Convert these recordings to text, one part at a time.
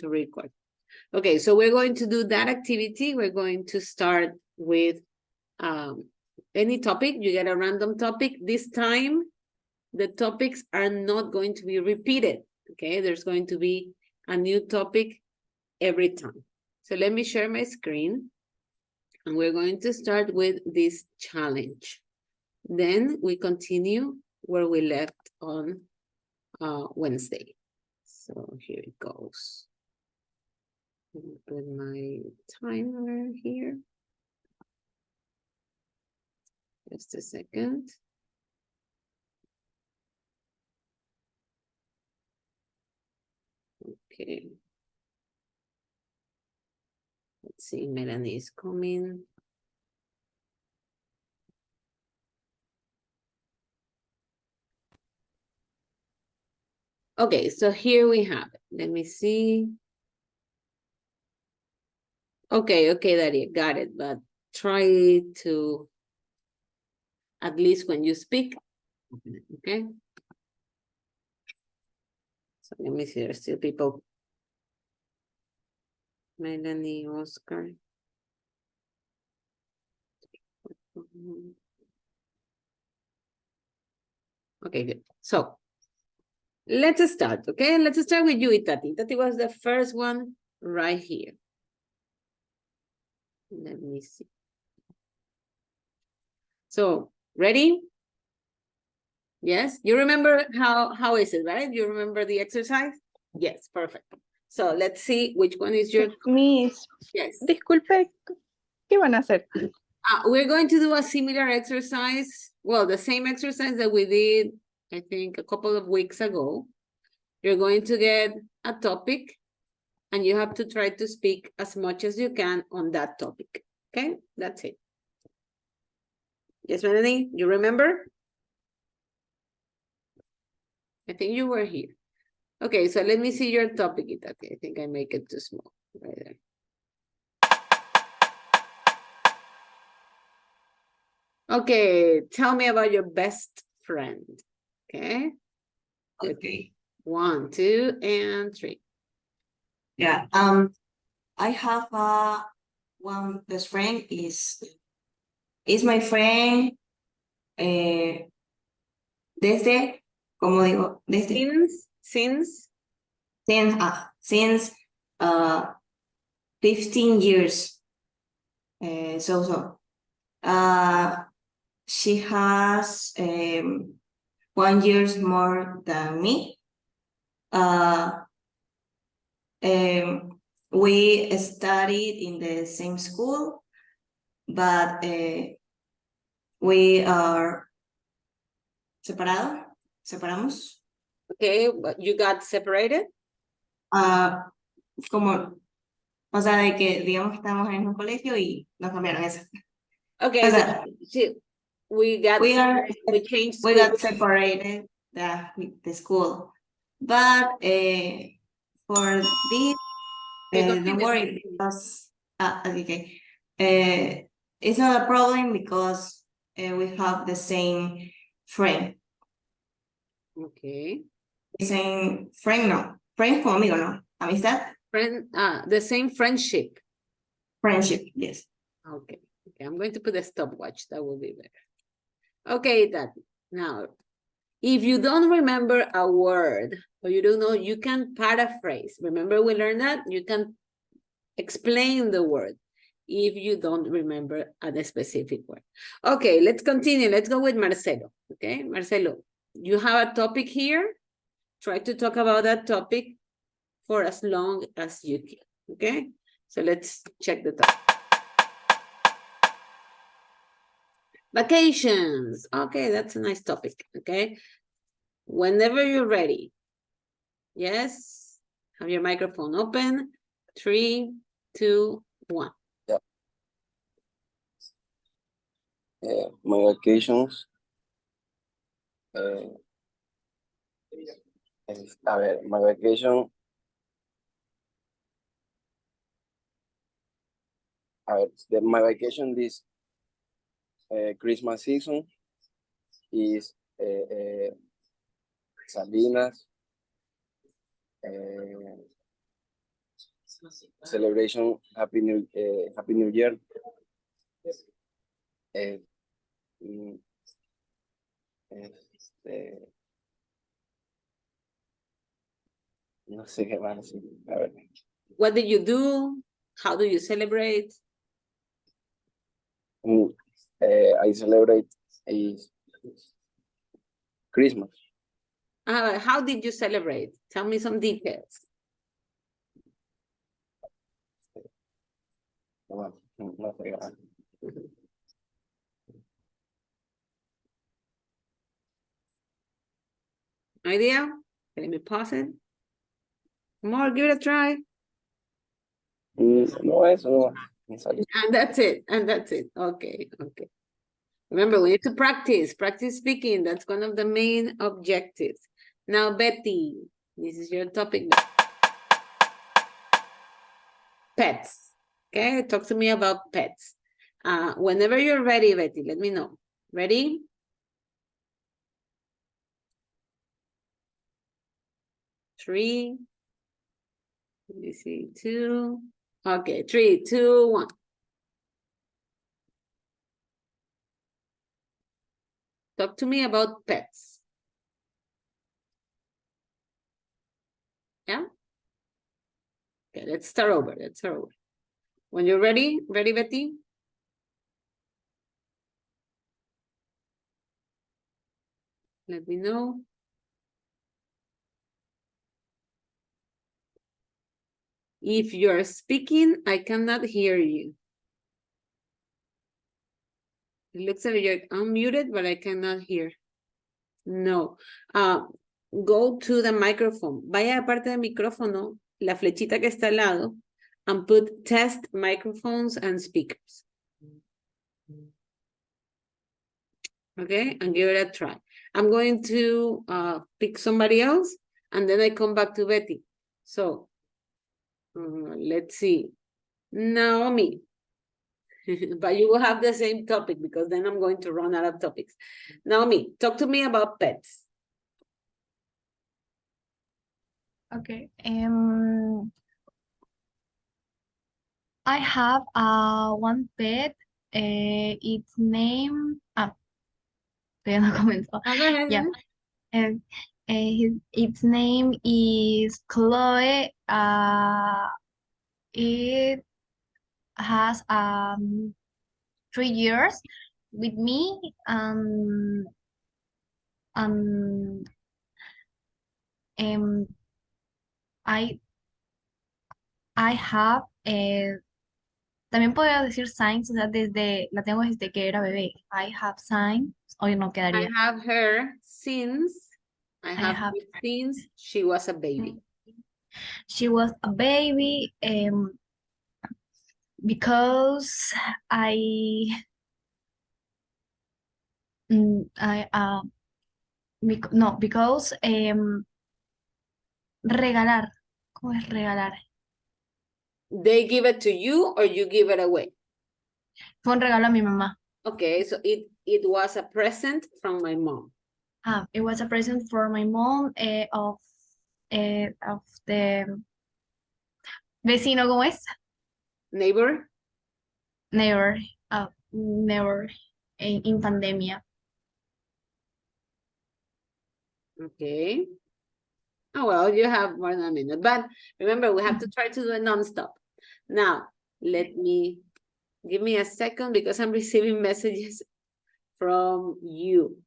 to record. Okay, so we're going to do that activity. We're going to start with any topic. You get a random topic. This time, the topics are not going to be repeated. Okay, there's going to be a new topic every time. So let me share my screen. And we're going to start with this challenge. Then we continue where we left on Wednesday. So here it goes. Put my timer here. Just a second. Okay. Let's see, Melanie is coming. Okay, so here we have it. Let me see. Okay, Daria, got it. But try to, at least when you speak, okay? So let me see, there's still people. Melanie, Oscar. Okay, good. So let's start, okay? Let's start with you, Itati. Itati was the first one right here. Let me see. So, ready? Yes, you remember how is it, right? You remember the exercise? Yes, perfect. So let's see which one is your... Miss, yes. Disculpe, ¿qué van a hacer? We're going to do a similar exercise. Well, the same exercise that we did, I think, a couple of weeks ago. You're going to get a topic and you have to try to speak as much as you can on that topic. Okay, that's it. Yes, Melanie, you remember? I think you were here. Okay, so let me see your topic, Itati. I think I make it too small right there. Okay, tell me about your best friend. Okay. Okay. 1, 2, and 3. Yeah. I have one best friend is my friend. Desde, como digo, desde. Since 15 years. She has 1 year more than me. We studied in the same school, but we are separamos. Okay, but you got separated? Como, o sea, de que digamos que estábamos en el mismo colegio y nos cambiaron eso. Okay, O sea, we got separated the school, but for this, don't worry, because okay, it's not a problem because we have the same friend. Okay. Same friend, no. Friend conmigo, no. Amistad. Friend, the same friendship. Friendship, yes. Okay. Okay, I'm going to put a stopwatch. That will be better. Okay, now, if you don't remember a word or you don't know, you can paraphrase. Remember we learned that? You can explain the word if you don't remember a specific word. Okay, let's continue. Let's go with Marcelo. Okay, Marcelo, you have a topic here. Try to talk about that topic for as long as you can. Okay, so let's check the topic. Vacations. Okay, that's a nice topic. Okay, whenever you're ready. Yes, have your microphone open. 3, 2, 1. Yeah. My vacations. My vacation. My vacation this Christmas season is Salinas, celebration Happy New Year. No sé qué más decir. A ver. What do you do? How do you celebrate? I celebrate Christmas. How did you celebrate? Tell me some details. No sé qué más. Idea? Let me pause it. More, give it a try. No, eso no. Me salió. And that's it. And that's it. Okay, okay. Remember, we need to practice speaking. That's one of the main objectives. Now, Betty, this is your topic. Pets. Okay, talk to me about pets. Whenever you're ready, Betty, let me know. Ready? Three. Let me see, two. Okay, 3, 2, 1. Talk to me about pets. Yeah? Okay, let's start over. When you're ready, Betty? Let me know. If you're speaking, I cannot hear you. It looks like you're unmuted, but I cannot hear. No. Go to the microphone. Vaya a parte del micrófono, la flechita que está al lado, and put test microphones and speakers. Okay, and give it a try. I'm going to pick somebody else, and then I come back to Betty. So, let's see. Naomi. But you will have the same topic because then I'm going to run out of topics. Naomi, talk to me about pets. Okay. I have one pet. Its name. Todavía no comenzó. Go ahead. Yeah. Its name is Chloe. It has 3 years with me. I have también podría decir signs, o sea, la tengo desde que era bebé. I have signs, hoy no I quedaría. have her since she was a baby. She was a baby because because regalar. ¿Cómo es regalar? They give it to you or you give it away? Fue un regalo a mi mamá. Okay, so it was a present from my mom. It was a present for my mom of the vecino, ¿cómo es? Neighbor? Never in pandemia. Okay. Oh, well, you have more than a minute, but remember, we have to try to do it non-stop. Now, give me a second because I'm receiving messages from you.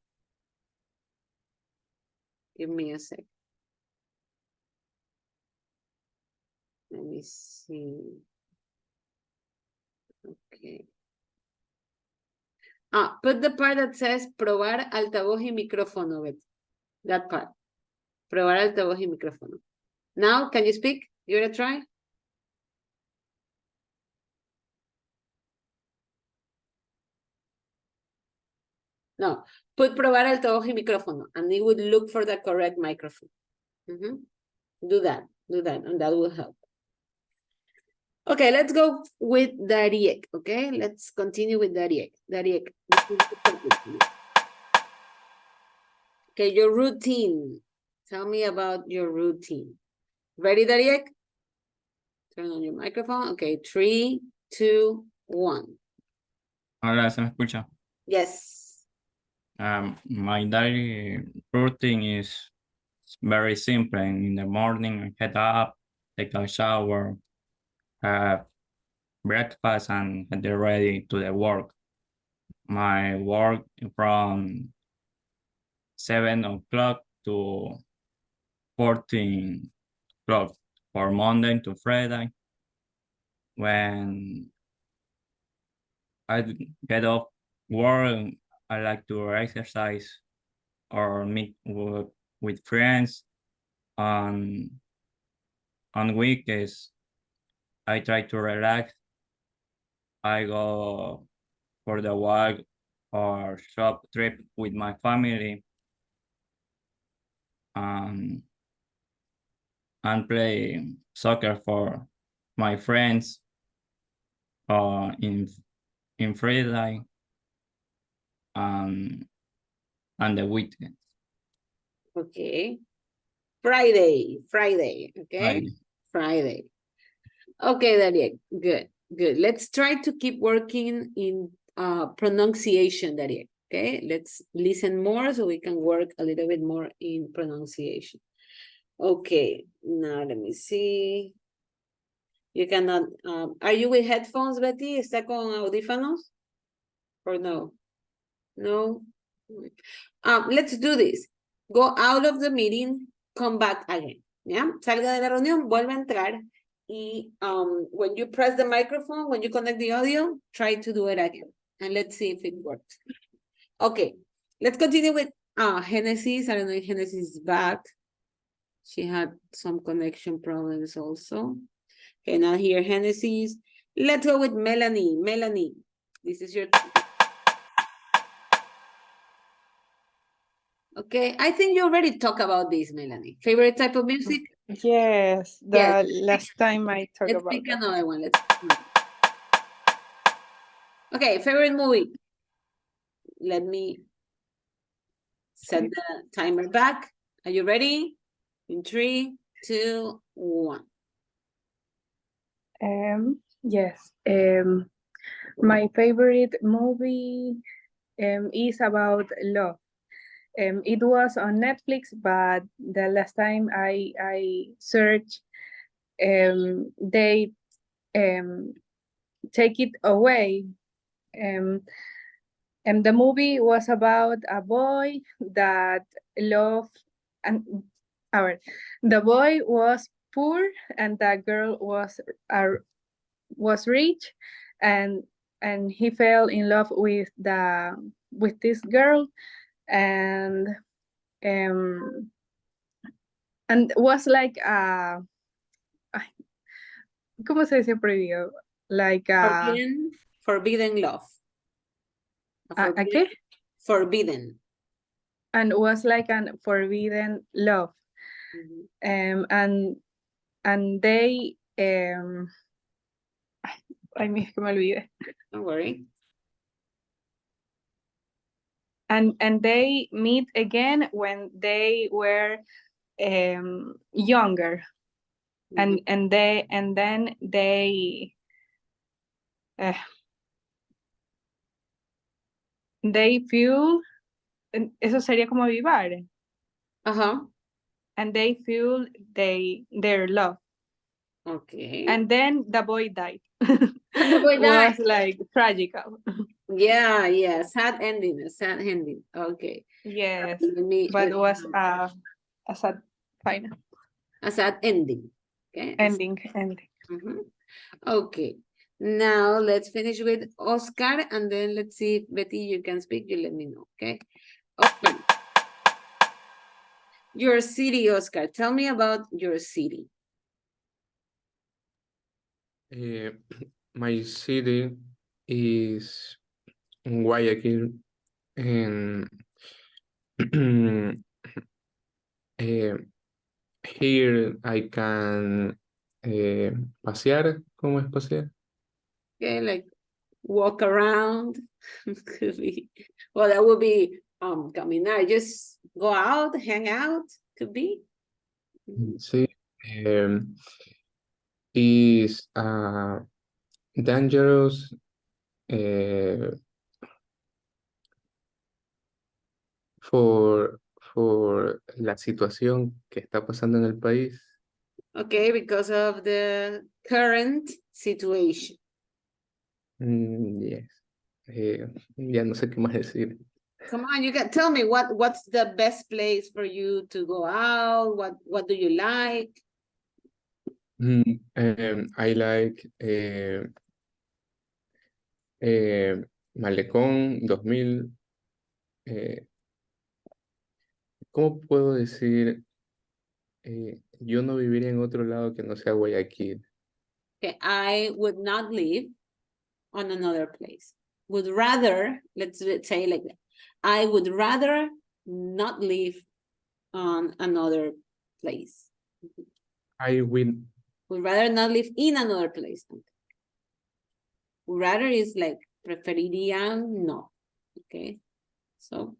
Give me a sec. Let me see. Okay. Put the part that says probar altavoz y micrófono, Betty. That part. Probar altavoz y micrófono. Now, can you speak? Give it a try. No, put probar altavoz y micrófono, and it would look for the correct microphone. Do that, and that will help. Okay, let's go with Dariek, okay? Let's continue with Dariek. Dariek. Okay, your routine. Tell me about your routine. Ready, Dariek? Turn on your microphone. Okay, 3, 2, 1. Hola, ¿se me escucha? Yes. My daily routine is very simple. In the morning, I get up, take a shower, have breakfast, and get ready to the work. My work from 7 o'clock to 14 o'clock for Monday to Friday. When I get off work, I like to exercise or meet with friends. On weekends, I try to relax. I go for the walk or shop trip with my family, and play soccer for my friends in Friday and the weekend. Okay. Friday, okay? Friday. Okay, Daria, good, good. Let's try to keep working in pronunciation, Daria, okay? Let's listen more so we can work a little bit more in pronunciation. Okay, now let me see. You cannot, are you with headphones, Betty? ¿Está con audífonos? Or no? No? Let's do this. Go out of the meeting, come back again. ¿Ya? Salga de la reunión, vuelve a entrar. Y when you press the microphone, when you connect the audio, try to do it again. And let's see if it works. Okay, let's continue with Genesis. I don't know if Genesis is back. She had some connection problems also. Okay, now here, Genesis. Let's go with Melanie. Melanie, this is your... Okay, I think you already talked about this, Melanie. Favorite type of music? Yes, the Yes. last time I talked Let's about pick that. another one. Okay, favorite movie. Let me set the timer back. Are you ready? In 3, 2, 1. Yes. My favorite movie is about love. It was on Netflix, but the last time I searched, they take it away. And the movie was about a boy that loved, and the boy was poor and the girl was rich, and he fell in love with this girl, and was like ¿cómo se dice prohibido? Like Forbidden love. ¿a qué? Forbidden. And was like an forbidden love. And they ay, que me olvidé. Don't worry. And they meet again when they were younger. And then they feel, eso sería como avivar. And they feel their love. Okay. And then the boy died. The boy died. Was like tragical. Yeah. Sad ending. Okay. Yes. But it was a sad final. A sad ending. Okay. Ending. Okay. Now let's finish with Oscar, and then let's see if Betty, you can speak. You let me know. Okay. Okay. Your city, Oscar. Tell me about your city. My city is Guayaquil, and here I can pasear. ¿Cómo es pasear? Okay, like walk around. Could be. Well, that would be caminar. Just go out, hang out. Could be. Sí. is dangerous for la situación que está pasando en el país. Okay, because of the current situation. Yes. Ya no sé qué más decir. Come on, you can tell me what's the best place for you to go out? What do you like? I like Malecón 2000. ¿Cómo puedo decir? Yo no viviría en otro lado que no sea Guayaquil. Okay, I would not live on another place. Would rather, let's say like that. I would rather not live on another place. I will. Would rather not live in another place. Would rather is like preferiría no. Okay. So,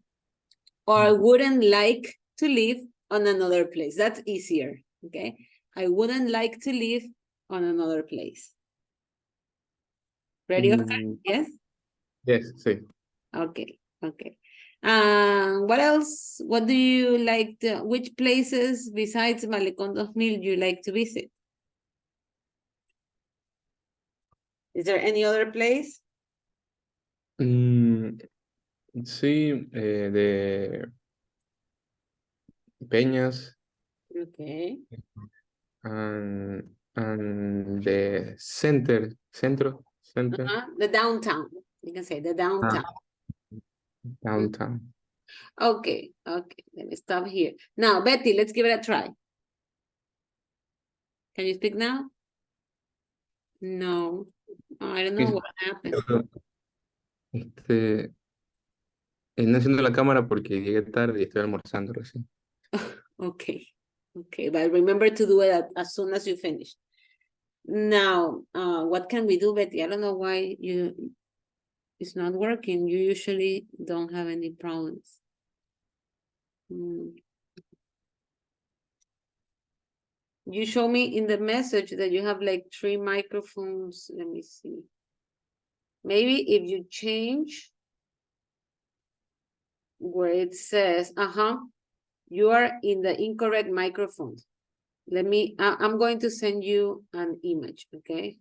or wouldn't like to live on another place. That's easier. Okay. I wouldn't like to live on another place. Ready, Oscar? Yes? Yes, sí. Okay, okay. What else? What do you like? Which places besides Malecón 2000 you like to visit? Is there any other place? Sí, de Peñas Okay. and the centro. The downtown. You can say the downtown. Downtown. Okay, okay. Let me stop here. Now, Betty, let's give it a try. Can you speak now? No. I don't know Sí. what happened. No enciendo la cámara porque llegué tarde y estoy almorzando recién. Okay, okay, but remember to do it as soon as you finish. Now, what can we do, Betty? I don't know why it's not working. You usually don't have any problems. You show me in the message that you have like 3 microphones. Let me see. Maybe if you change where it says, you are in the incorrect microphone. Let me, I'm going to send you an image, okay?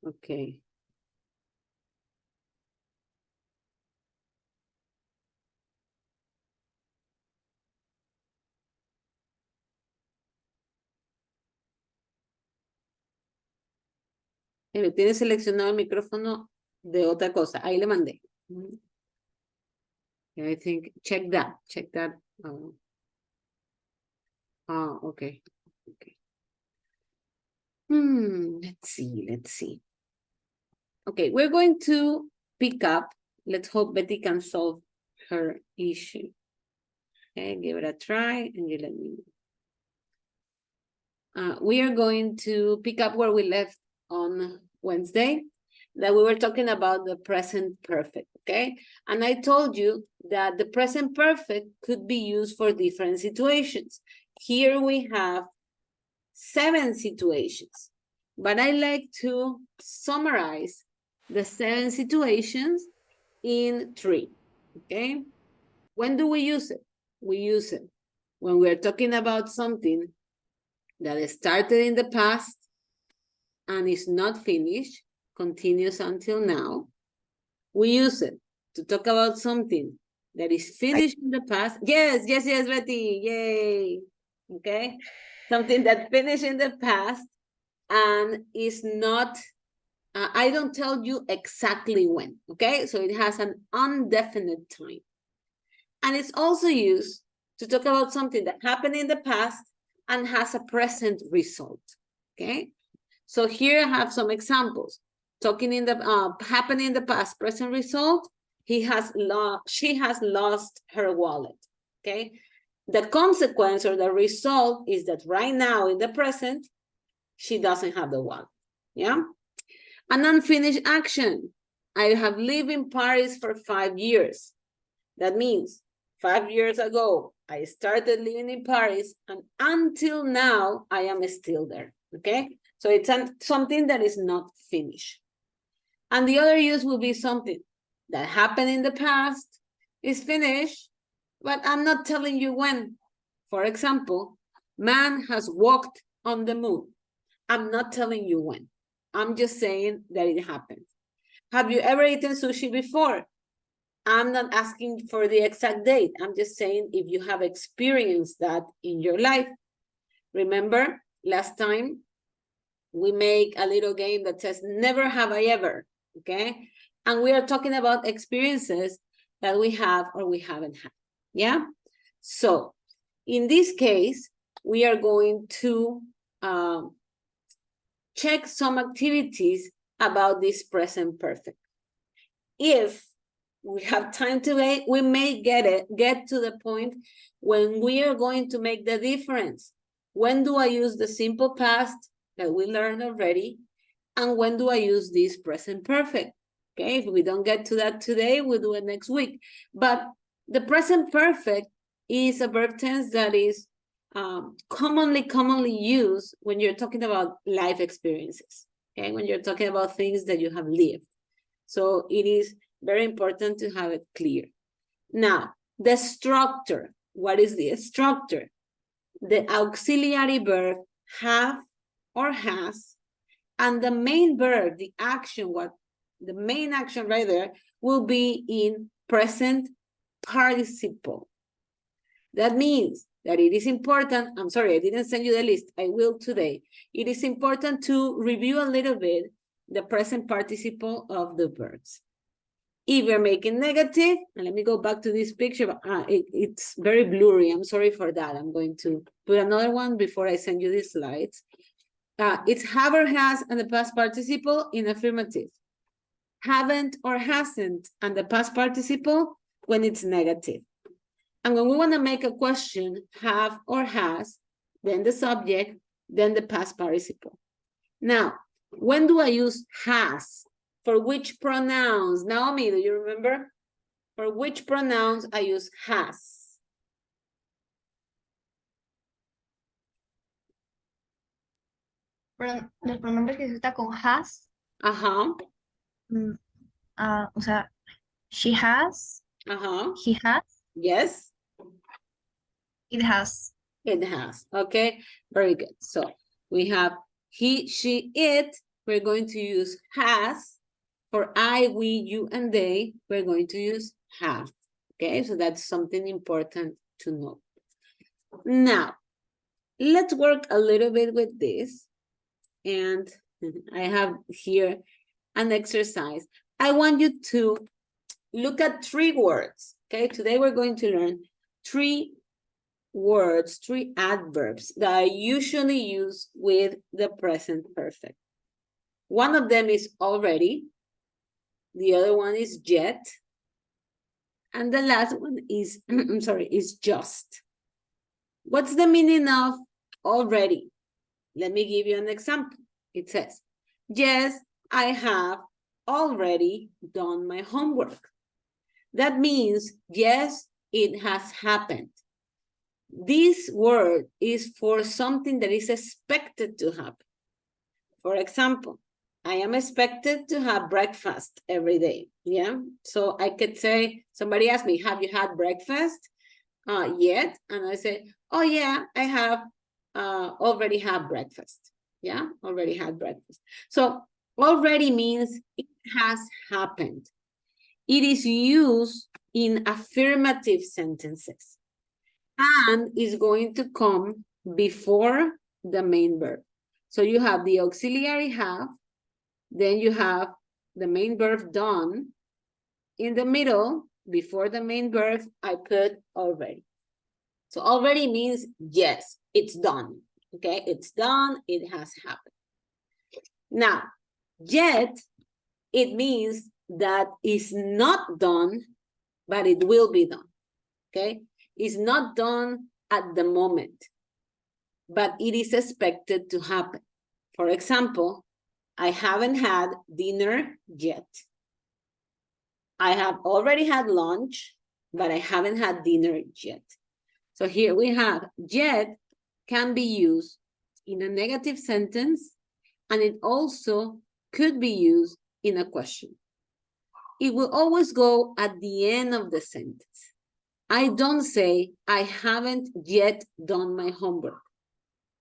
Okay. Tiene seleccionado el micrófono de otra cosa. Ahí le mandé. I think, check that. Okay. Okay. Let's see. Okay, we're going to pick up. Let's hope Betty can solve her issue. Okay, give it a try and you let me know. We are going to pick up where we left on Wednesday, that we were talking about the present perfect, okay? And I told you that the present perfect could be used for different situations. Here we have 7 situations, but I like to summarize the 7 situations in 3, okay? When do we use it? We use it when we're talking about something that started in the past and is not finished, continues until now. We use it to talk about something that is finished in the past. Yes, Betty, yay. Okay, something that finished in the past and is not, I don't tell you exactly when, okay? So it has an indefinite time. And it's also used to talk about something that happened in the past and has a present result, okay? So here I have some examples. Talking in the happening in the past, present result, she has lost her wallet, okay? The consequence or the result is that right now in the present, she doesn't have the wallet, yeah? An unfinished action. I have lived in Paris for 5 years. That means 5 years ago, I started living in Paris, and until now, I am still there, okay? So it's something that is not finished. And the other use will be something that happened in the past, is finished, but I'm not telling you when. For example, man has walked on the moon. I'm not telling you when. I'm just saying that it happened. Have you ever eaten sushi before? I'm not asking for the exact date. I'm just saying if you have experienced that in your life. Remember, last time we make a little game that says, never have I ever, okay? And we are talking about experiences that we have or we haven't had, yeah? So in this case, we are going to check some activities about this present perfect. If we have time to wait, we may get to the point when we are going to make the difference. When do I use the simple past that we learned already? And when do I use this present perfect? Okay, if we don't get to that today, we'll do it next week. But the present perfect is a verb tense that is commonly used when you're talking about life experiences, okay? When you're talking about things that you have lived. So it is very important to have it clear. Now, the structure. What is the structure? The auxiliary verb have or has, and the main verb, the action, the main action right there will be in present participle. That means that it is important, I'm sorry, I didn't send you the list, I will today. It is important to review a little bit the present participle of the verbs. If you're making negative, and let me go back to this picture, it's very blurry, I'm sorry for that. I'm going to put another one before I send you these slides. It's have or has and the past participle in affirmative. Haven't or hasn't and the past participle when it's negative. And when we want to make a question, have or has, then the subject, then the past participle. Now, when do I use has? For which pronouns? Naomi, do you remember? For which pronouns I use has? Los pronombres que se usa con has, Uh-huh. o sea, she has, Uh-huh. he has, Yes. it has. It has. Okay. Very good. So we have he, she, it. We're going to use has. For I, we, you, and they, we're going to use have. Okay. So that's something important to know. Now, let's work a little bit with this. And I have here an exercise. I want you to look at 3 words. Okay. Today we're going to learn 3 words, 3 adverbs that I usually use with the present perfect. One of them is already, the other one is yet, and the last one is, I'm sorry, is just. What's the meaning of already? Let me give you an example. It says, yes, I have already done my homework. That means, yes, it has happened. This word is for something that is expected to happen. For example, I am expected to have breakfast every day. Yeah. So I could say, somebody asked me, have you had breakfast yet? And I say, oh yeah, I have already had breakfast. Yeah, already had breakfast. So already means it has happened. It is used in affirmative sentences and is going to come before the main verb. So you have the auxiliary have, then you have the main verb done. In the middle, before the main verb, I put already. So already means yes, it's done. Okay, it's done, it has happened. Now, yet, it means that it's not done, but it will be done. Okay, it's not done at the moment, but it is expected to happen. For example, I haven't had dinner yet. I have already had lunch, but I haven't had dinner yet. So here we have yet can be used in a negative sentence, and it also could be used in a question. It will always go at the end of the sentence. I don't say, I haven't yet done my homework.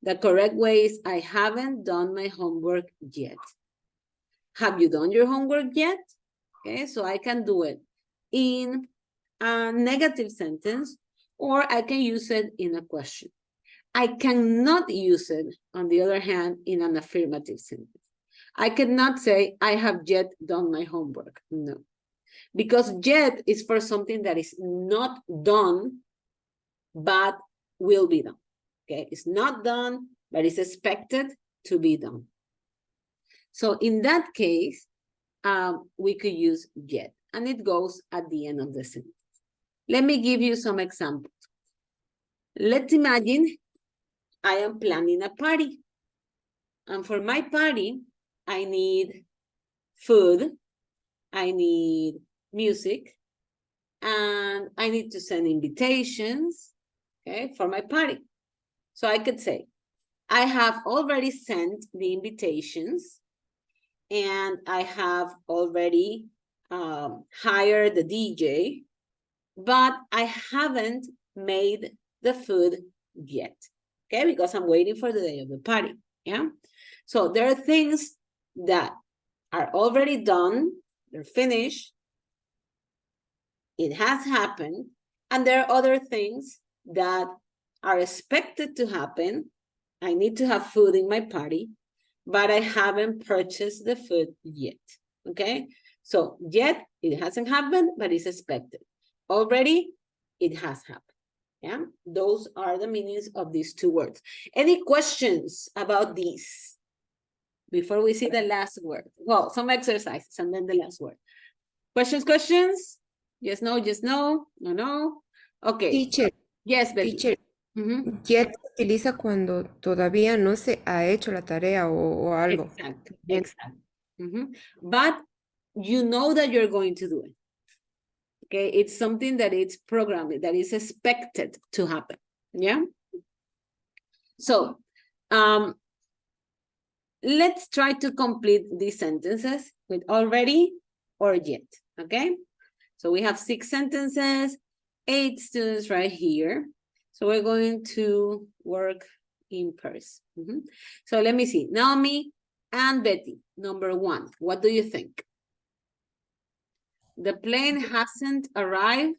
The correct way is, I haven't done my homework yet. Have you done your homework yet? Okay, so I can do it in a negative sentence, or I can use it in a question. I cannot use it, on the other hand, in an affirmative sentence. I cannot say, I have yet done my homework. No. Because yet is for something that is not done, but will be done. Okay, it's not done, but it's expected to be done. So in that case, we could use yet, and it goes at the end of the sentence. Let me give you some examples. Let's imagine I am planning a party. And for my party, I need food, I need music, and I need to send invitations, okay, for my party. So I could say, I have already sent the invitations, and I have already hired the DJ, but I haven't made the food yet, okay, because I'm waiting for the day of the party, yeah? So there are things that are already done, they're finished, it has happened, and there are other things that are expected to happen. I need to have food in my party, but I haven't purchased the food yet, okay? So yet, it hasn't happened, but it's expected. Already, it has happened, yeah? Those are the meanings of these two words. Any questions about these before we see the last word? Well, some exercises and then the last word. Questions? Yes, no, no. Okay. Teacher, Yes, Betty. teacher, yet se utiliza cuando todavía no se ha hecho la tarea o algo. Exacto, exacto. But you know that you're going to do it. Okay, it's something that it's programmed, that is expected to happen. Yeah. So, let's try to complete these sentences with already or yet. Okay. So we have 6 sentences, 8 students right here. So we're going to work in person. So let me see. Naomi and Betty, number 1. What do you think? The plane hasn't arrived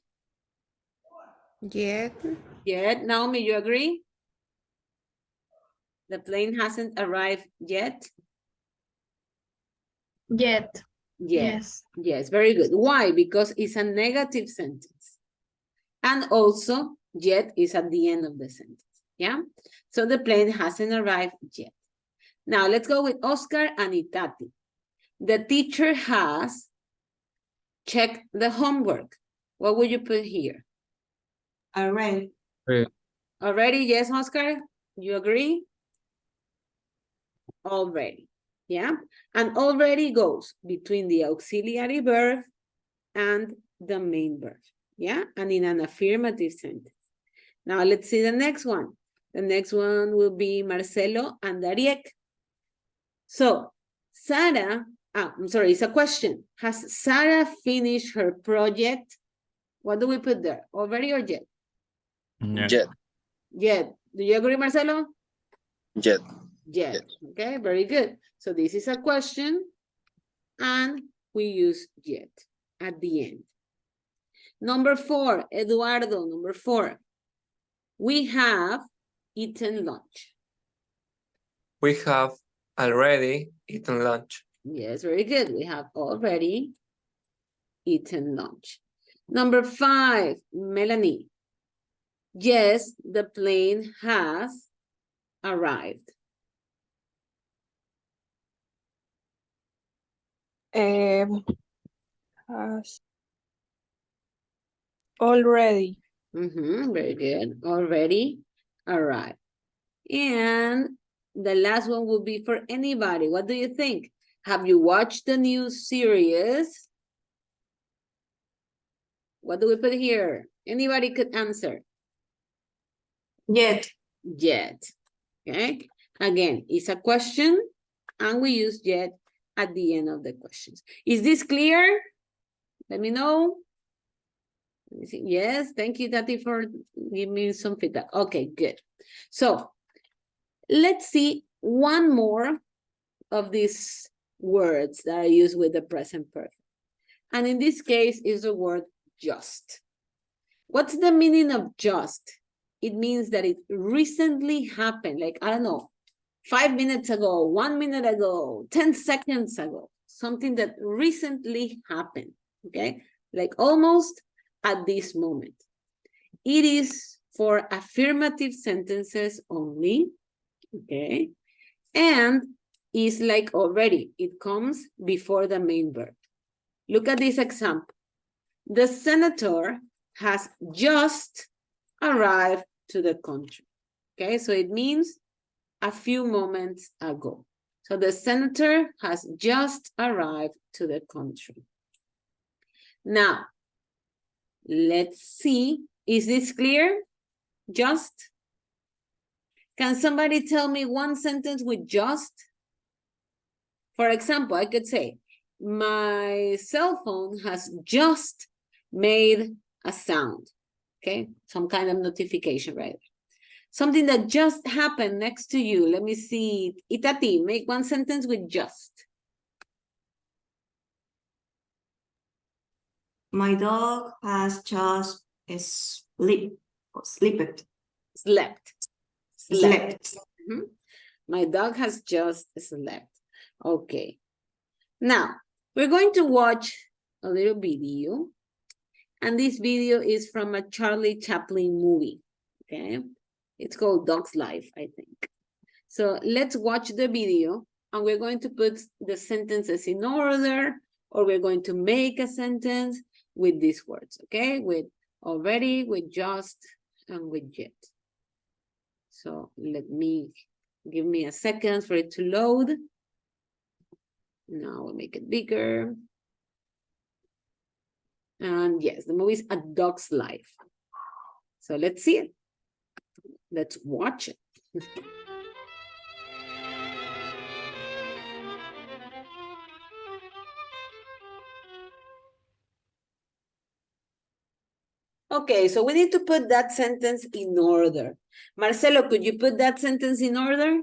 Yet. yet. Naomi, you agree? The plane hasn't arrived yet? Yet. Yes. Yes, very good. Why? Because it's a negative sentence. And also, yet is at the end of the sentence. Yeah? So the plane hasn't arrived yet. Now, let's go with Oscar and Itati. The teacher has checked the homework. What would you put here? Already. Already, yes, Oscar? You agree? Already. Yeah? And already goes between the auxiliary verb and the main verb. Yeah? And in an affirmative sentence. Now let's see the next one. The next one will be Marcelo and Dariek. So, Sarah, I'm sorry, it's a question. Has Sarah finished her project? What do we put there? Already or yet? Yet. Yet. Do you agree, Marcelo? Yet. Yet. Okay, very good. So this is a question, and we use yet at the end. Number 4, Eduardo, number 4. We have eaten lunch. We have already eaten lunch. Yes, very good. We have already eaten lunch. Number 5, Melanie. Yes, the plane has arrived. Has already. Very good. Already arrived. And the last one will be for anybody. What do you think? Have you watched the new series? What do we put here? Anybody could answer. Yet. Yet. Okay. Again, it's a question and we use yet at the end of the questions. Is this clear? Let me know. Let me see. Yes, thank you, Tati, for giving me some feedback. Okay, good. So let's see one more of these words that are used with the present perfect. And in this case is the word just. What's the meaning of just? It means that it recently happened, like, I don't know, 5 minutes ago, 1 minute ago, 10 seconds ago, something that recently happened, okay? Like almost at this moment. It is for affirmative sentences only, okay? And is like already, it comes before the main verb. Look at this example. The senator has just arrived to the country, okay? So it means a few moments ago. So the senator has just arrived to the country. Now, let's see, is this clear? Just? Can somebody tell me one sentence with just? For example, I could say, my cell phone has just made a sound, okay? Some kind of notification, right? Something that just happened next to you. Let me see. Itati, make one sentence with just. My dog has just slept. Slept. Slept. Mhm. My dog has just slept. Okay. Now, we're going to watch a little video. And this video is from a Charlie Chaplin movie. Okay. It's called Dog's Life, I think. So let's watch the video and we're going to put the sentences in order, or we're going to make a sentence with these words, okay? With already, with just, and with yet. So give me a second for it to load. Now we'll make it bigger. And yes, the movie is A Dog's Life. So let's see it. Let's watch it. Okay, so we need to put that sentence in order. Marcelo, could you put that sentence in order?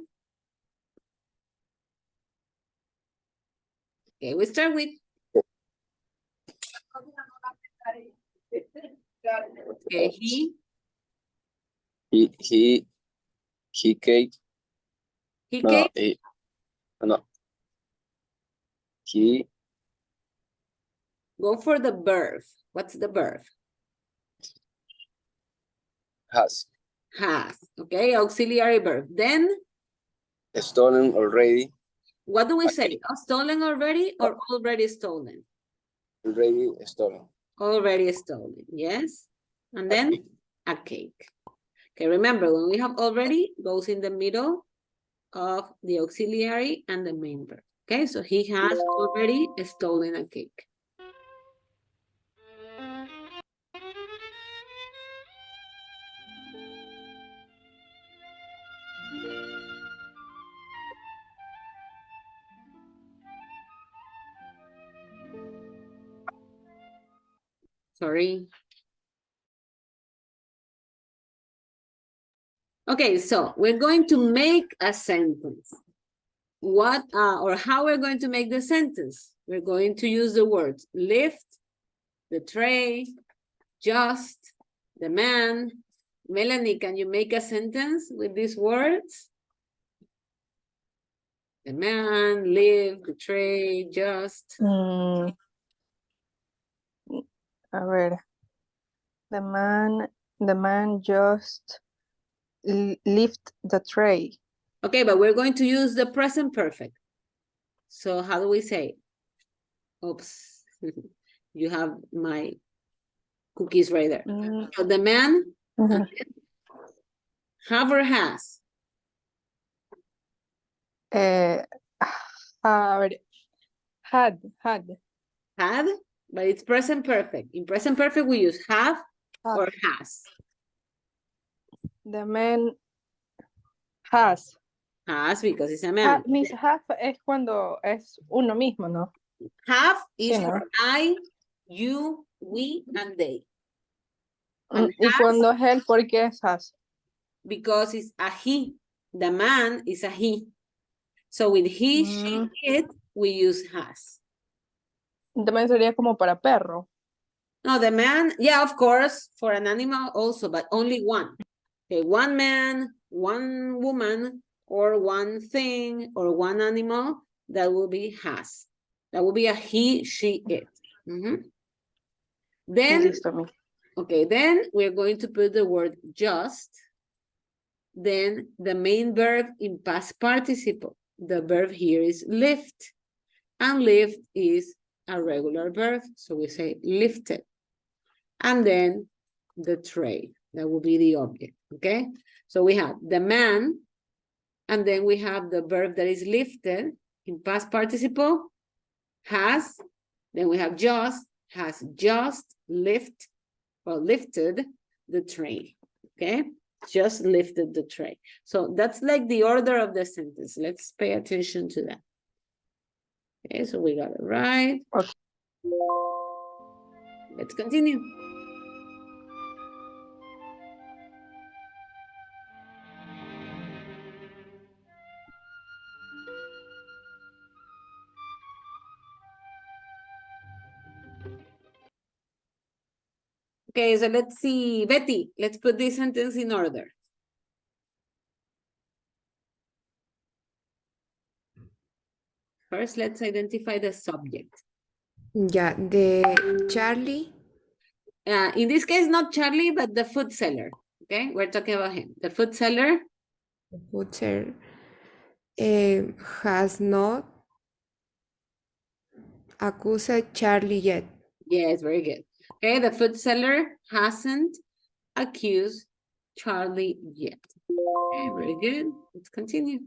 Okay, we start with. Okay, he came. came. No. He Go for the verb. What's the verb? has Has. Okay, auxiliary verb. Then stolen already. what do we say? Stolen already or already stolen? Already stolen. Already stolen, yes. And then a cake. Okay, remember when we have already, goes in the middle of the auxiliary and the main verb. Okay, so he has already stolen a cake. Sorry. Okay, so we're going to make a sentence. What or how we're going to make the sentence? We're going to use the words lift, the tray, just, the man. Melanie, can you make a sentence with these words? The man, lift, the tray, just. A ver. The man just lift the tray. Okay, but we're going to use the present perfect. So how do we say? Oops, you have my cookies right there. So the man have or has? A ver, Had. Had, but it's present perfect. In present perfect, we use have or has. The man has. Has because it's a man. Miss have es cuando es uno mismo, ¿no? Have is Sí, ¿no? for I, you, we, and they. And Y has, cuando es él, ¿por qué es has? because it's a he. The man is a he. So with he, she, it, we use has. También sería como para perro. No, the man, yeah, of course, for an animal also, but only one. Okay, one man, one woman, or one thing, or one animal, that will be has. That will be a he, she, it. Then, Listo, miss. okay, then we're going to put the word just. Then the main verb in past participle. The verb here is lift. And lift is a regular verb. So we say lifted. And then the tray. That will be the object. Okay. So we have the man. And then we have the verb that is lifted in past participle. Has. Then we have just. Has just lifted the tray. Okay. Just lifted the tray. So that's like the order of the sentence. Let's pay attention to that. Okay, so we got it right. Okay. Let's continue. Okay, so let's see. Betty, let's put this sentence in order. First, let's identify the subject. Ya, de Charlie. In this case, not Charlie, but the food seller. Okay, we're talking about him. The food seller Butcher has not accused Charlie yet. Yes, very good. Okay, the food seller hasn't accused Charlie yet. Okay, very good. Let's continue.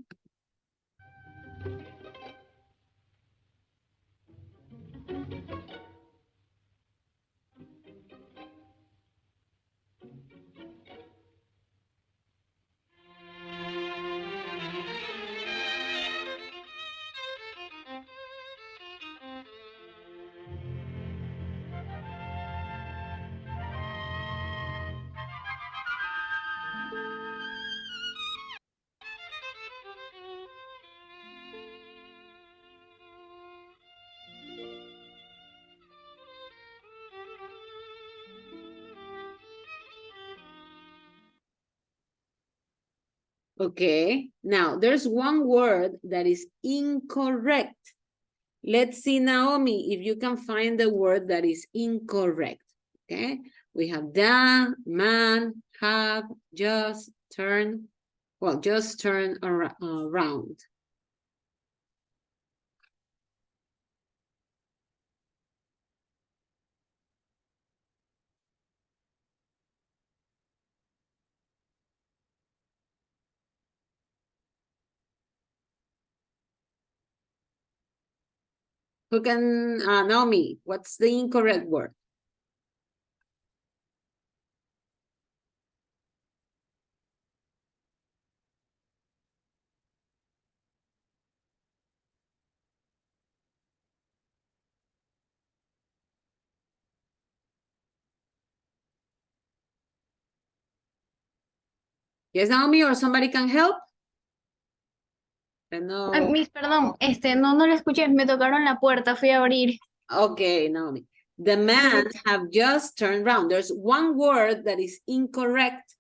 Okay, now there's one word that is incorrect. Let's see, Naomi, if you can find the word that is incorrect. Okay, we have the, man, have, just, turn. Well, just turn around. Who can, Naomi, what's the incorrect word? Yes, Naomi, or somebody can help? No. Miss, perdón, no lo escuché, me tocaron la puerta, fui a abrir. Okay, Naomi. The man have just turned around. There's one word that is incorrect.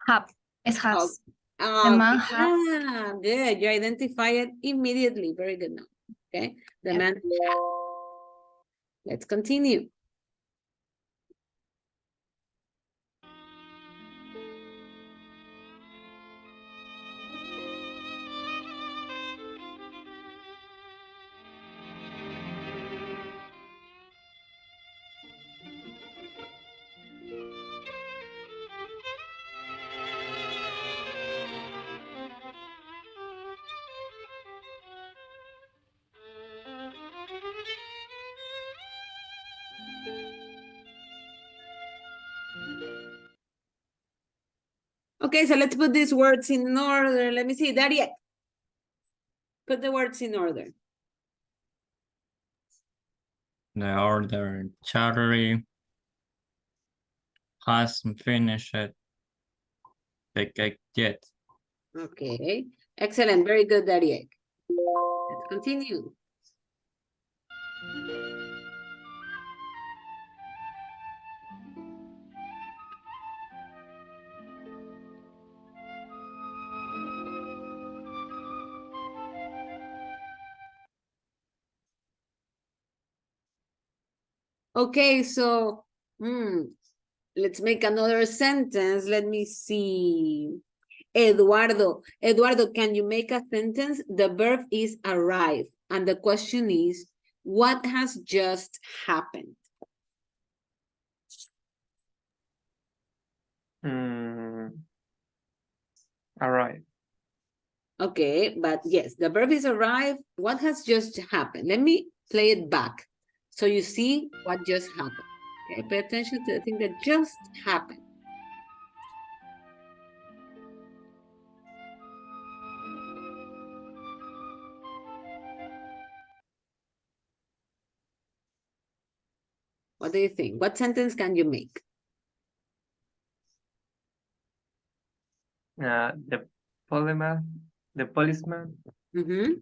Have, es has. The man have. Good. You identify it immediately. Very good now. Okay. The man have. Let's continue. Okay, so let's put these words in order. Let me see, Daria. Put the words in order. The order Charlie hasn't finished the cake yet. Okay, excellent, very good, Daria. Let's continue. Okay, so let's make another sentence. Let me see. Eduardo, can you make a sentence? The verb is arrive. And the question is, what has just happened? Alright. Okay, but yes, the verb is arrive. What has just happened? Let me play it back so you see what just happened. Okay, pay attention to the thing that just happened. What do you think? What sentence can you make? The policeman Mm-hmm.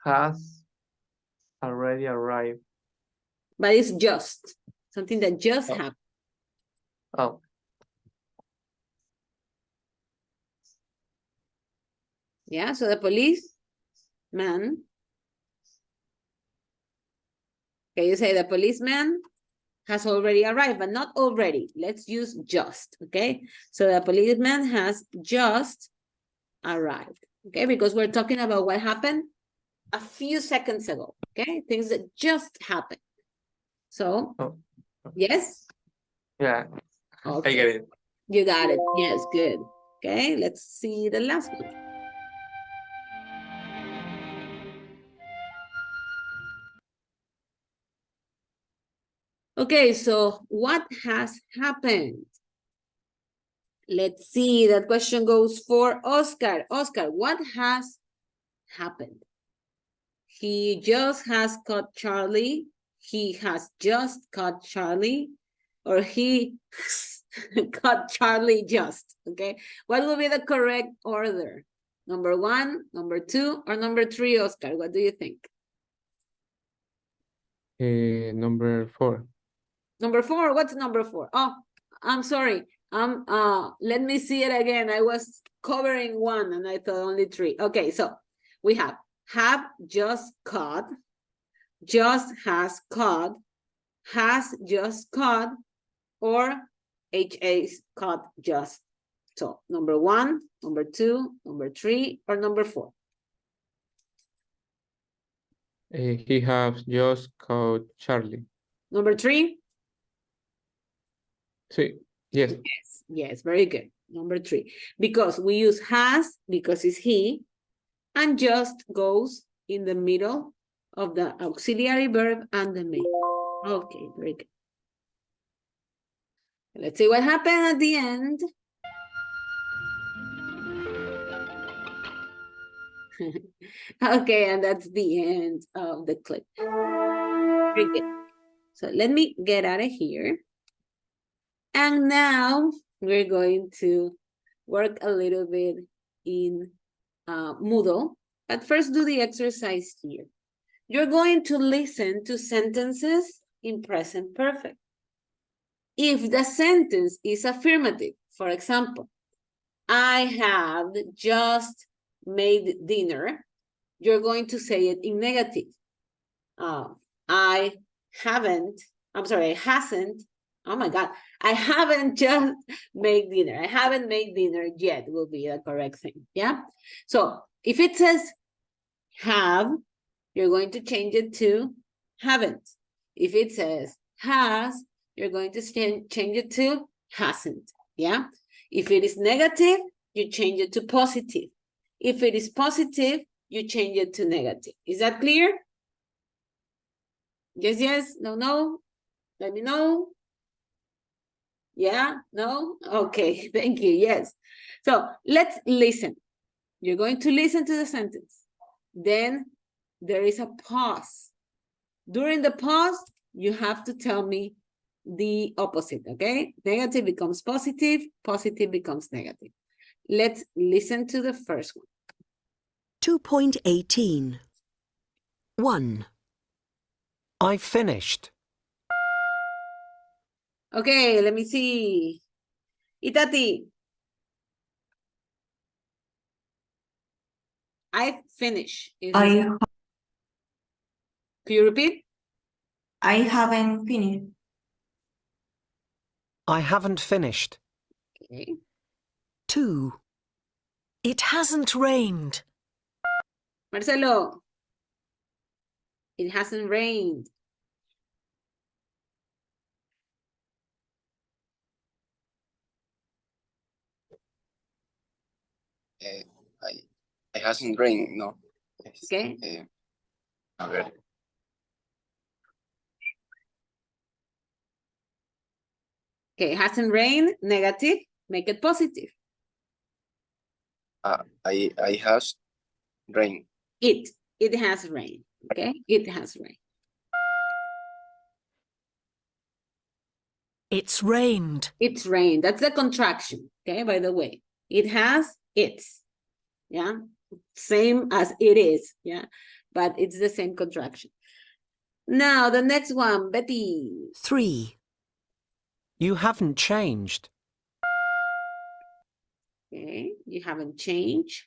has already arrived. But it's just something that just happened. Oh, Yeah, so the policeman. Okay, you say the policeman has already arrived, but not already. Let's use just, okay? So the policeman has just arrived, okay? Because we're talking about what happened a few seconds ago, okay? Things that just happened. So, Oh. yes? yeah, Okay. I get it. You got it. Yes, good. Okay, let's see the last one. Okay, so what has happened? Let's see, that question goes for Oscar. Oscar, what has happened? He just has caught Charlie. He has just caught Charlie. Or he caught Charlie just, okay? What will be the correct order? Number 1, number 2, or number 3, Oscar? What do you think? Number 4. Number 4, what's number 4? Oh, I'm sorry. Let me see it again. I was covering 1 and I thought only 3. Okay, so we have just caught, just has caught, has just caught, or HA's caught just. So number 1, number 2, number 3, or number 4. He has just caught Charlie. Number 3? Sí, yes. Yes, very good. Number 3. Because we use has, because it's he, and just goes in the middle of the auxiliary verb and the main. Okay, very good. Let's see what happened at the end. Okay, and that's the end of the clip. Very good. So let me get out of here. And now we're going to work a little bit in Moodle. But first do the exercise here. You're going to listen to sentences in present perfect. If the sentence is affirmative, for example, I have just made dinner, you're going to say it in negative. I hasn't, oh my God, I haven't just made dinner. I haven't made dinner yet will be the correct thing, yeah? So if it says have, you're going to change it to haven't. If it says has, you're going to change it to hasn't, yeah? If it is negative, you change it to positive. If it is positive, you change it to negative. Is that clear? Yes, yes, no, no. Let me know. Yeah? No? Okay, thank you. Yes. So let's listen. You're going to listen to the sentence. Then there is a pause. During the pause, you have to tell me the opposite, okay? Negative becomes positive, positive becomes negative. Let's listen to the first one. 2.18. 1. I've finished. Okay, let me see. Itati. I finish. Can you repeat? I haven't finished. I haven't finished. Okay. 2. It hasn't rained. Marcelo. It hasn't rained. I hasn't rained, no. Okay. A ver. Okay, it hasn't rained, negative, make it positive. I has rain. It has rain, okay? It has rain. It's rained. It's rain, that's the contraction, okay, by the way. It has, it's, yeah? Same as it is, yeah? But it's the same contraction. Now, the next one, Betty. 3. You haven't changed. Okay, you haven't changed.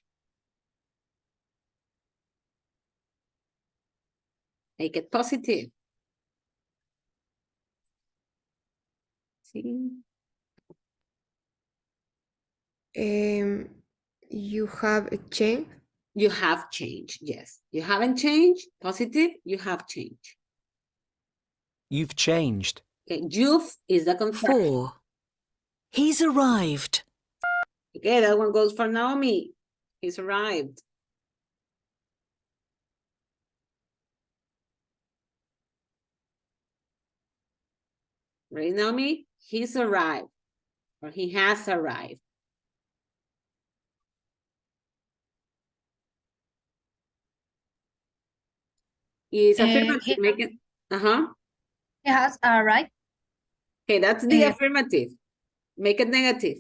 Make it positive. See? You have a change. You have changed, yes. You haven't changed, positive, you have changed. You've changed. Okay, you've is the contraction. 4. He's arrived. Okay, that one goes for Naomi. He's arrived. Right, Naomi? He's arrived. Or he has arrived. Is affirmative. He, Make it. he has arrived. Okay, that's the Uh, affirmative. Make it negative.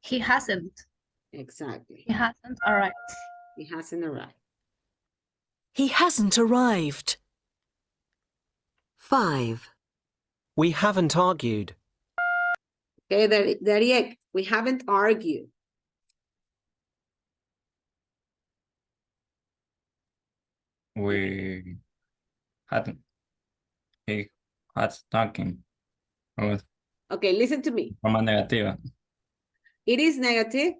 He hasn't. Exactly. He hasn't arrived. He hasn't arrived. He hasn't arrived. 5. We haven't argued. Okay, there, we haven't argued. We hadn't. He has talking. Okay, listen to me. Forma negativa. It is negative.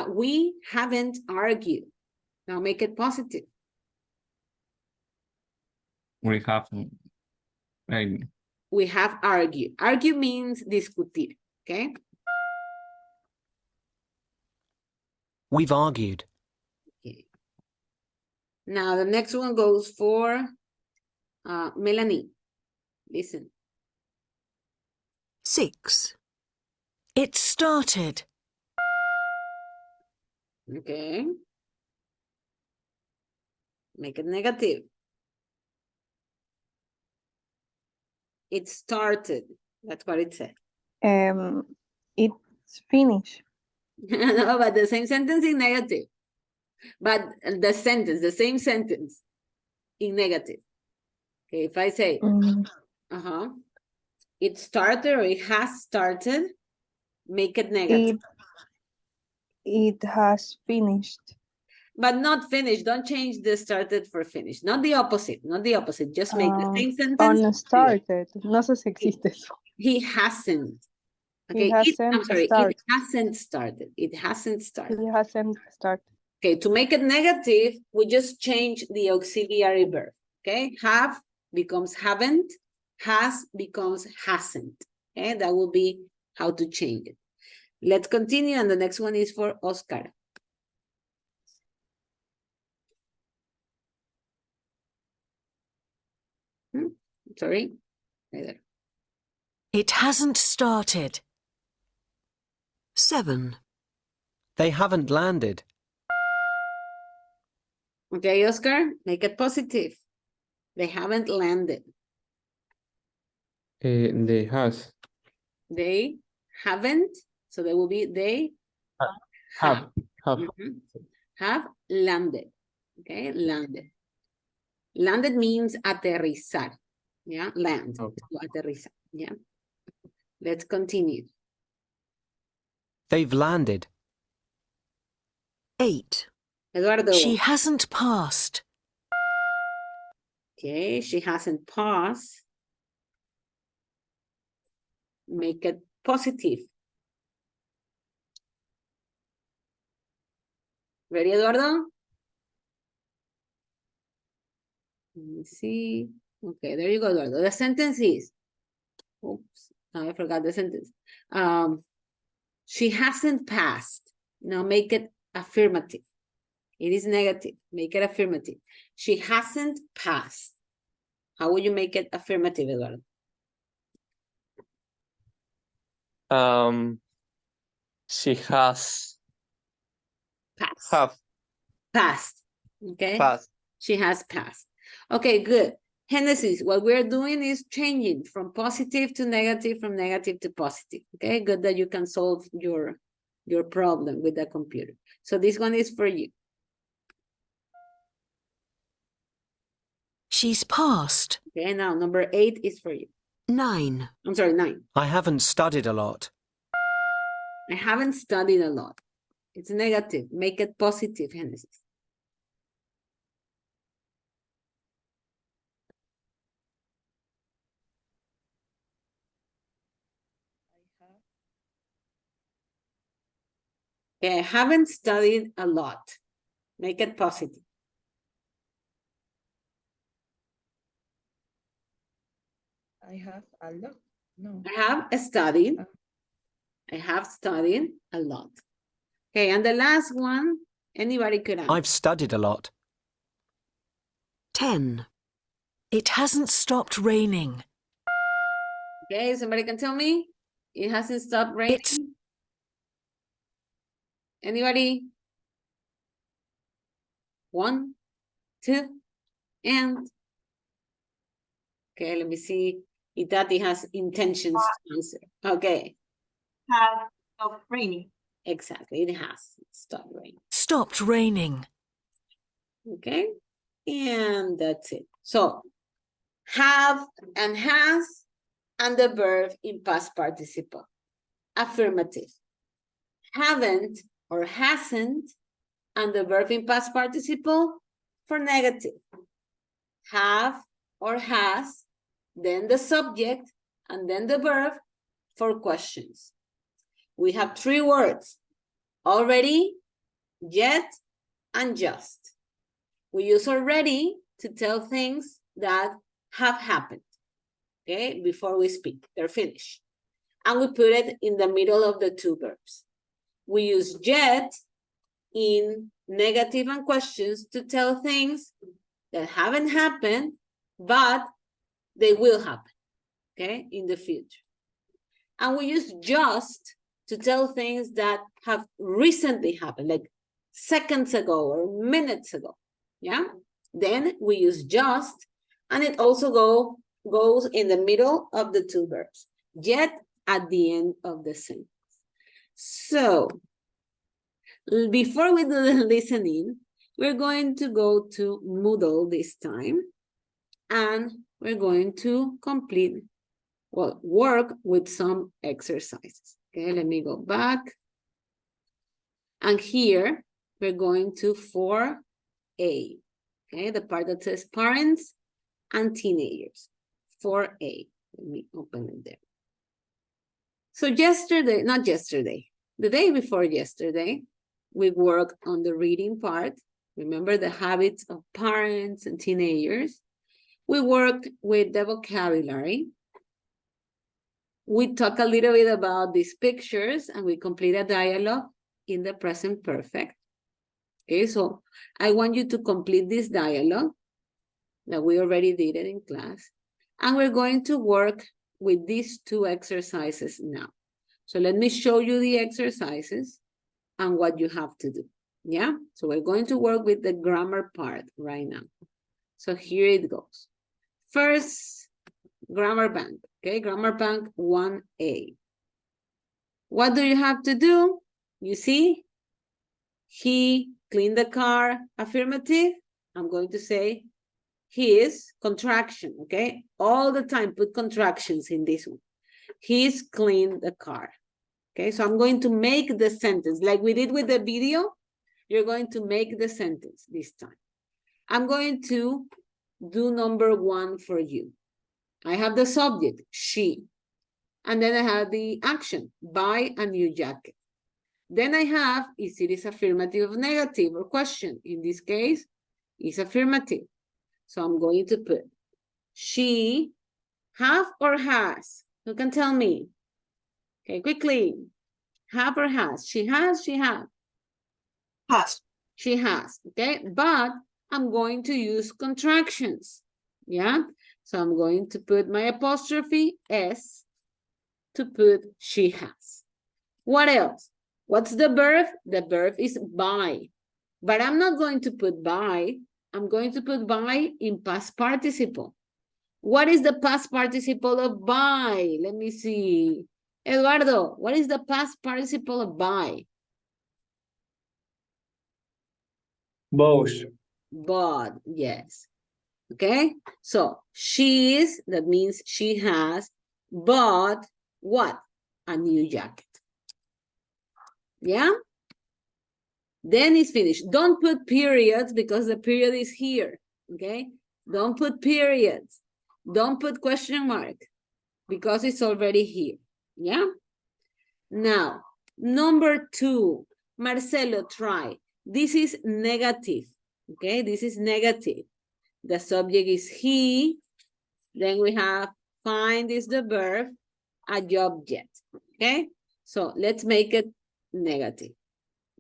We haven't argued. Now make it positive. We haven't. We have argued. Argue means discutir, okay? We've argued. Okay. Now the next one goes for Melanie. Listen. 6. It started. Okay. Make it negative. It started. That's what it said. It's finished. No, but the same sentence in negative. But the same sentence in negative. Okay, if I say, it started or it has started, make it negative. It has finished. But not finished. Don't change the started for finished. Not the opposite. Not the opposite. Just make the same sentence. Unstarted. No sé si existe eso. He hasn't. Okay, I'm sorry. It hasn't started. It hasn't started. It hasn't started. Okay, to make it negative, we just change the auxiliary verb. Okay, have becomes haven't, has becomes hasn't. Okay, that will be how to change it. Let's continue, and the next one is for Oscar. Sorry. Right there. It hasn't started. 7. They haven't landed. Okay, Oscar, make it positive. They haven't landed. They has. They haven't, so they will be they Have. Mhm. Have landed. Okay, landed. Landed means aterrizar. Yeah, land. Okay. To aterrizar. Yeah. Let's continue. They've landed. 8. Eduardo. She hasn't passed. Okay, she hasn't passed. Make it positive. Ready, Eduardo? Let me see. Okay, there you go, Eduardo. The sentence is, oops, I forgot the sentence. She hasn't passed. Now make it affirmative. It is negative. Make it affirmative. She hasn't passed. How would you make it affirmative, Eduardo? She has Passed. Passed. Okay. passed. She has passed. Okay, good. Genesis, what we're doing is changing from positive to negative, from negative to positive. Okay, good that you can solve your problem with the computer. So this one is for you. She's passed. Okay, now number 8 is for you. 9. I'm sorry, 9. I haven't studied a lot. I haven't studied a lot. It's negative. Make it positive, Genesis. Okay, I haven't studied a lot. Make it positive. I have a lot. No. I have studied. I have studied a lot. Okay, and the last one, anybody could answer. I've studied a lot. 10. It hasn't stopped raining. Okay, somebody can tell me? It hasn't stopped raining. It's Anybody? 1, 2, and okay, let me see. Itati has intentions to answer. Okay, Have stopped raining. exactly. It has stopped raining. stopped raining. Okay, and that's it. So, have and has, and the verb in past participle. Affirmative. Haven't or hasn't, and the verb in past participle for negative. Have or has, then the subject, and then the verb for questions. We have 3 words: already, yet, and just. We use already to tell things that have happened, okay, before we speak, they're finished. And we put it in the middle of the 2 verbs. We use yet in negative and questions to tell things that haven't happened, but they will happen, okay, in the future. And we use just to tell things that have recently happened, like seconds ago or minutes ago, yeah? Then we use just, and it also goes in the middle of the 2 verbs, yet at the end of the sentence. So, before we do the listening, we're going to go to Moodle this time, and we're going to work with some exercises. Okay, let me go back. And here, we're going to 4A. Okay, the part that says parents and teenagers. 4A. Let me open it there. So the day before yesterday, we worked on the reading part. Remember the habits of parents and teenagers. We worked with the vocabulary. We talked a little bit about these pictures, and we complete a dialogue in the present perfect. Okay, so I want you to complete this dialogue that we already did it in class. And we're going to work with these two exercises now. So let me show you the exercises and what you have to do. Yeah, so we're going to work with the grammar part right now. So here it goes. First, grammar bank, okay? Grammar bank 1A. What do you have to do? You see, he cleaned the car, affirmative. I'm going to say his, contraction, okay? All the time, put contractions in this one. He's cleaned the car, okay? So I'm going to make the sentence, like we did with the video, you're going to make the sentence this time. I'm going to do number 1 for you. I have the subject, she. And then I have the action, buy a new jacket. Then I have, is it is affirmative or negative or question? In this case, it's affirmative. So I'm going to put, she have or has? Who can tell me? Okay, quickly. Have or has? She has, she has. Has. She has, okay? But I'm going to use contractions, yeah? So I'm going to put my apostrophe S to put she has. What else? What's the verb? The verb is buy. But I'm not going to put buy. I'm going to put buy in past participle. What is the past participle of buy? Let me see. Eduardo, what is the past participle of buy? Both. Bought, yes. Okay, so she is, that means she has bought what? A new jacket. Yeah? Then it's finished. Don't put periods because the period is here. Okay? Don't put periods. Don't put question mark because it's already here. Yeah? Now, number 2. Marcelo, try. This is negative. Okay? This is negative. The subject is he. Then we have find is the verb, a object. Okay? So let's make it negative.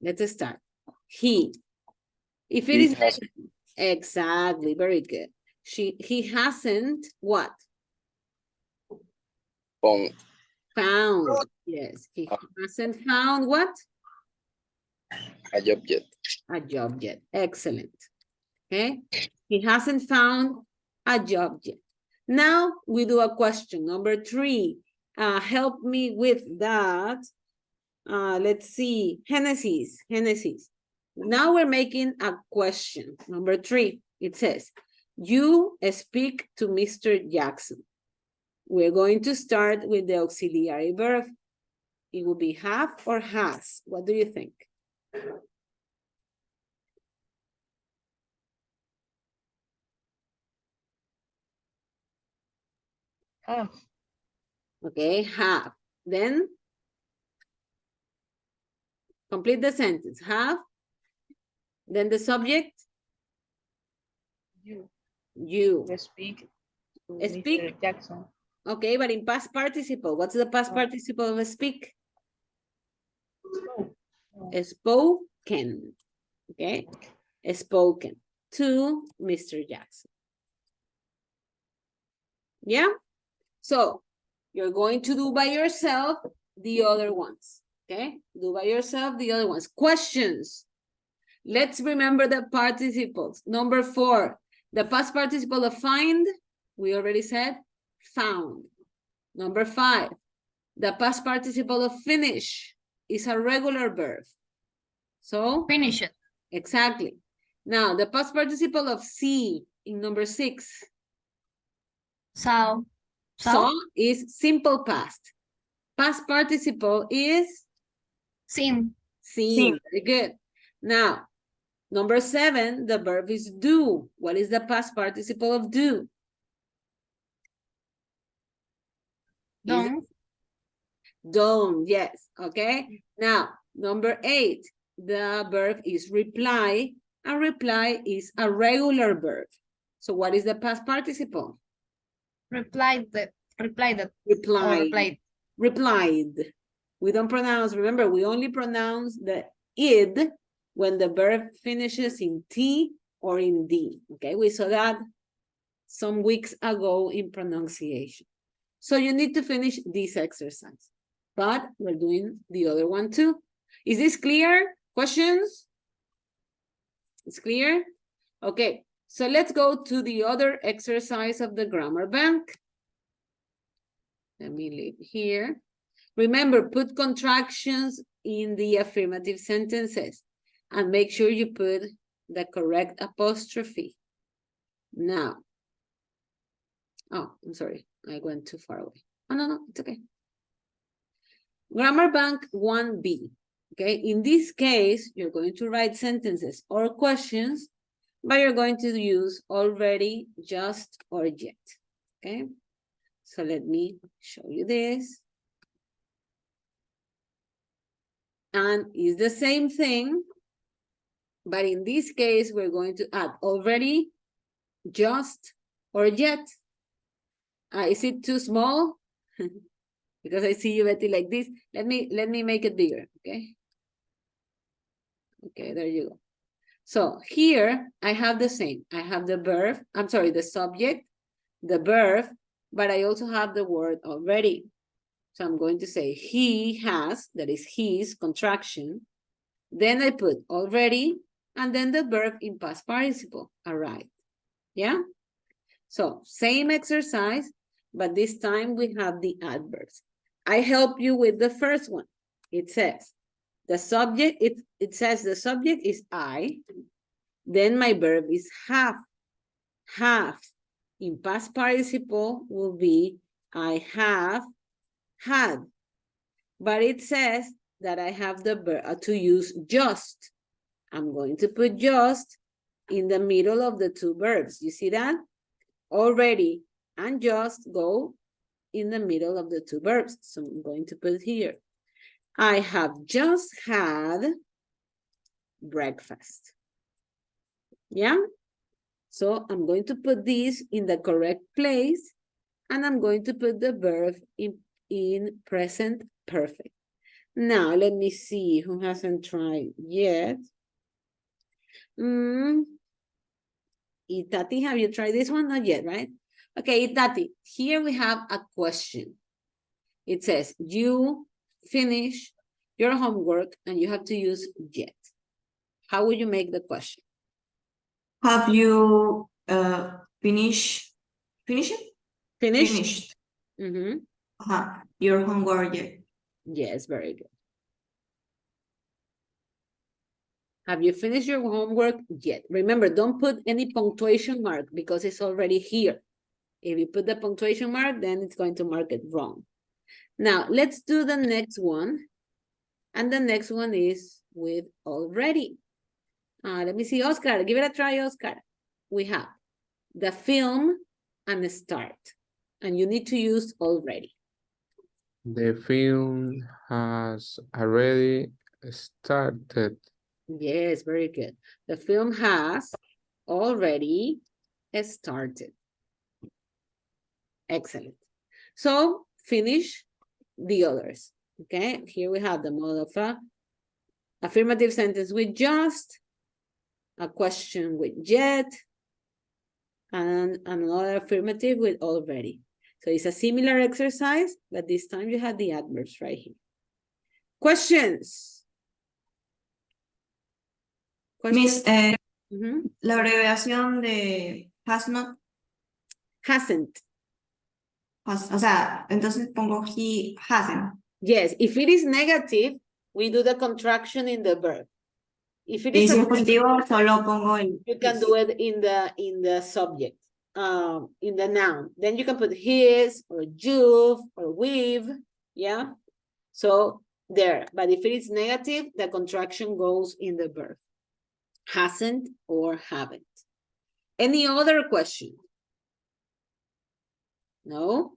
Let's start. He. If it He is has- negative, exactly, very good. He hasn't what? Found. Yes, he hasn't found what? a job yet. A job yet. Excellent. Okay. He hasn't found a job yet. Now we do a question. Number 3. Help me with that. Let's see. Genesis. Now we're making a question. Number 3. It says, you speak to Mr. Jackson. We're going to start with the auxiliary verb. It will be have or has. What do you think? Okay, have. Then complete the sentence. Have. Then the subject. You. Speak. Speak. Mr. Jackson. Okay, but in past participle, what's the past participle of speak? Spoken. Okay, spoken to Mr. Jackson. Yeah, so you're going to do by yourself the other ones. Okay, do by yourself the other ones. Questions. Let's remember the participles. Number 4, the past participle of find, we already said found. Number 5, the past participle of finish is a regular verb. So Finish it. exactly. Now the past participle of see in number 6. Saw. Saw is simple past. Past participle is Seen. seen. Very good. Now, number 7, the verb is do. What is the past participle of do? Done. Don't, yes. Okay. Now, number 8, the verb is reply, and reply is a regular verb. So what is the past participle? Replied. Replied. Replied. We don't pronounce, remember, we only pronounce the id when the verb finishes in T or in D. Okay, we saw that some weeks ago in pronunciation. So you need to finish this exercise. But we're doing the other one too. Is this clear? Questions? It's clear? Okay, so let's go to the other exercise of the grammar bank. Let me leave here. Remember, put contractions in the affirmative sentences and make sure you put the correct apostrophe. Now, oh, I'm sorry, I went too far away. Oh, no, it's okay. Grammar bank 1B. Okay, in this case, you're going to write sentences or questions, but you're going to use already, just, or yet. Okay, so let me show you this. And it's the same thing, but in this case, we're going to add already, just, or yet. Is it too small? Because I see you, Betty, like this. Let me make it bigger, okay? Okay, there you go. So here I have the same. I have the verb, I'm sorry, the subject, the verb, but I also have the word already. So I'm going to say he has, that is his contraction. Then I put already, and then the verb in past participle, arrived. Yeah? So same exercise, but this time we have the adverbs. I help you with the first one. It says, the subject, it says the subject is I, then my verb is have. Have in past participle will be I have had. But it says that I have the verb to use just. I'm going to put just in the middle of the two verbs. You see that? Already and just go in the middle of the two verbs. So I'm going to put here. I have just had breakfast. Yeah? So I'm going to put this in the correct place, and I'm going to put the verb in present perfect. Now, let me see who hasn't tried yet. Itati, have you tried this one? Not yet, right? Okay, Itati, here we have a question. It says, you finish your homework and you have to use yet. How would you make the question? Have you finished? Finished? Mm-hmm. Your homework yet? Yes, very good. Have you finished your homework yet? Remember, don't put any punctuation mark because it's already here. If you put the punctuation mark, then it's going to mark it wrong. Now, let's do the next one. And the next one is with already. Let me see, Oscar. Give it a try, Oscar. We have the film and start. And you need to use already. The film has already started. Yes, very good. The film has already started. Excellent. So finish the others. Okay, here we have the model of a affirmative sentence with just, a question with yet, and another affirmative with already. So it's a similar exercise, but this time you have the adverbs right here. Questions? Miss, Mm-hmm. la abreviación de has not. Hasn't. O sea, entonces pongo he hasn't. Yes, if it is negative, we do the contraction in the verb. If it Y is si a es positivo, solo pongo el. you can do it in the subject, in the noun. Then you can put his or you've or we've, yeah? So there, but if it is negative, the contraction goes in the verb. Hasn't or haven't. Any other question? No?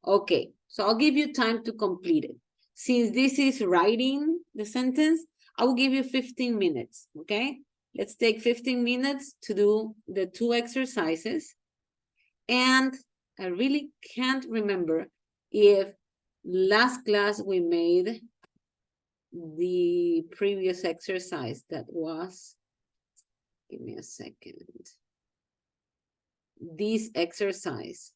Okay, so I'll give you time to complete it. Since this is writing the sentence, I will give you 15 minutes, okay? Let's take 15 minutes to do the two exercises. And I really can't remember if last class we made the previous exercise that was, give me a second. This exercise.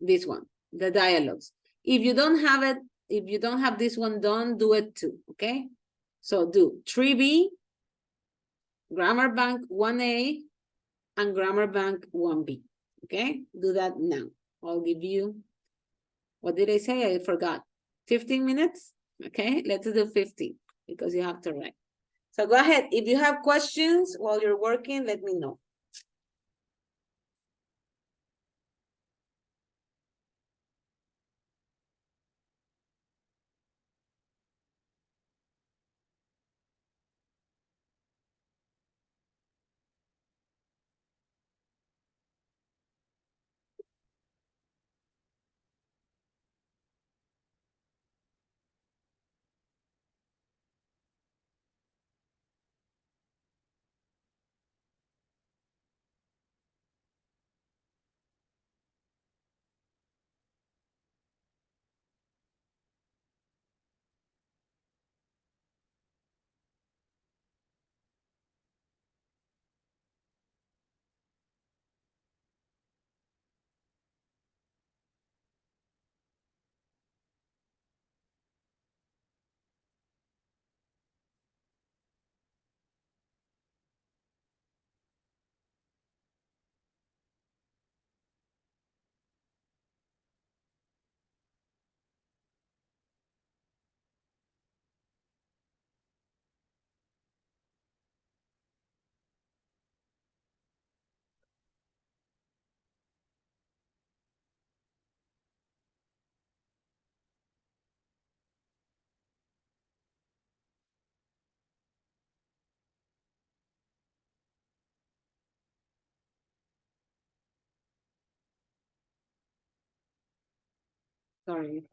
this one, the dialogues. If you don't have it, if you don't have this one done, do it too, okay? So do 3B, Grammar Bank 1A, and Grammar Bank 1B, okay? Do that now. I'll give you, what did I say? I forgot. 15 minutes, okay? Let's do 15 because you have to write. So go ahead. If you have questions while you're working, let me know. Sorry.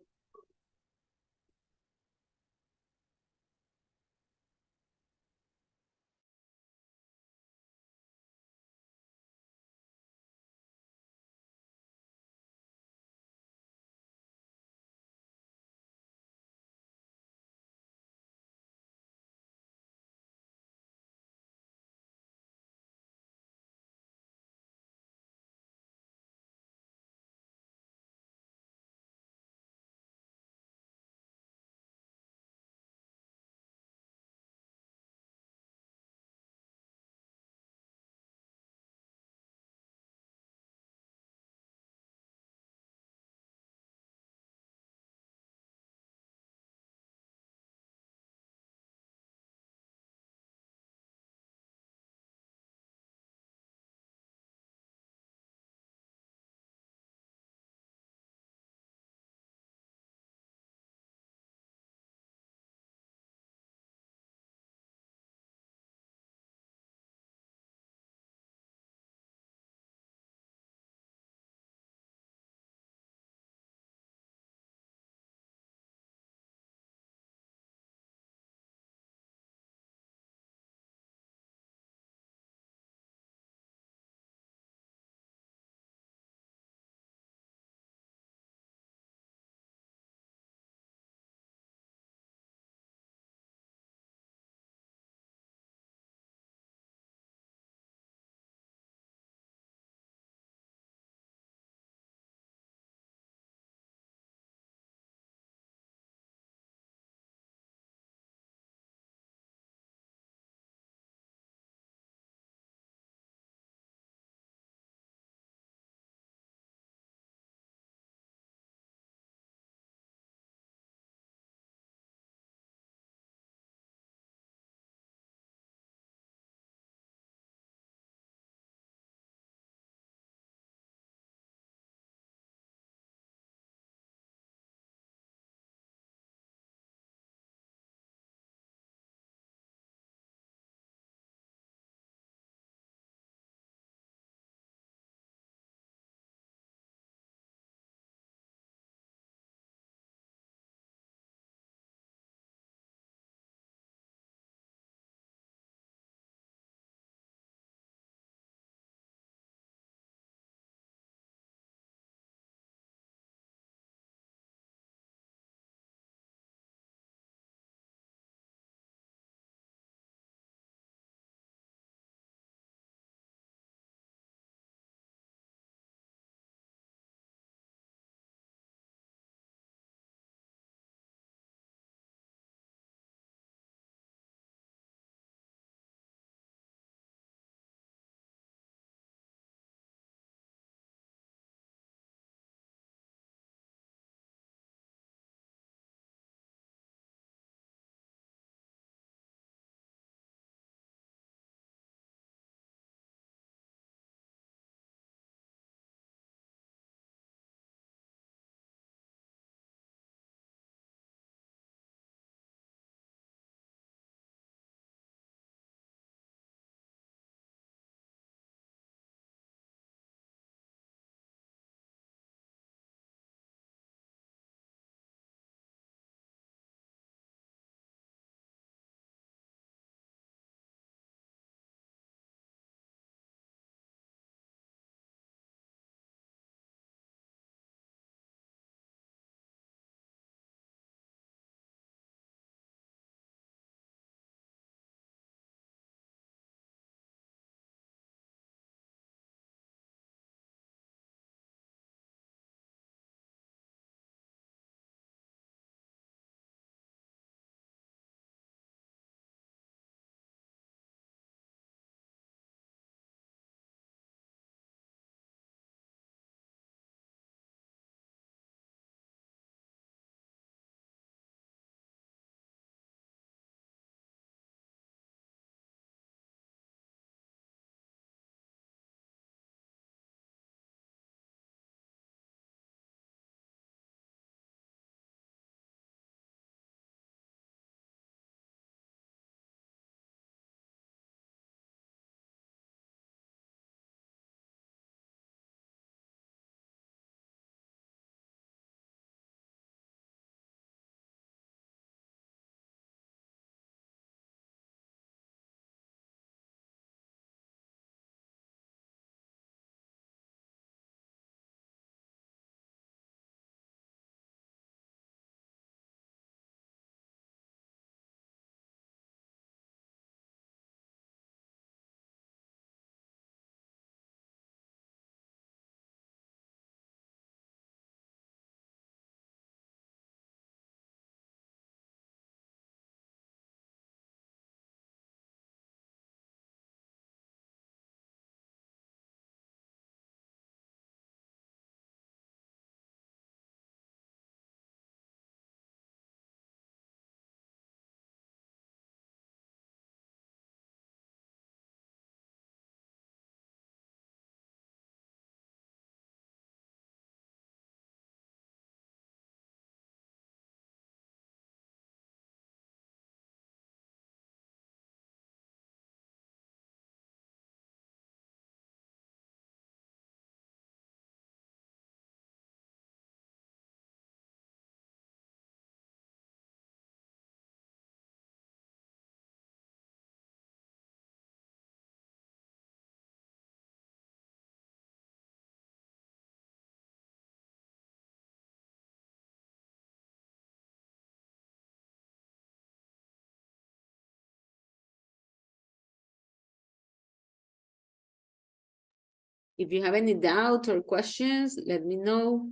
If you have any doubt or questions, let me know.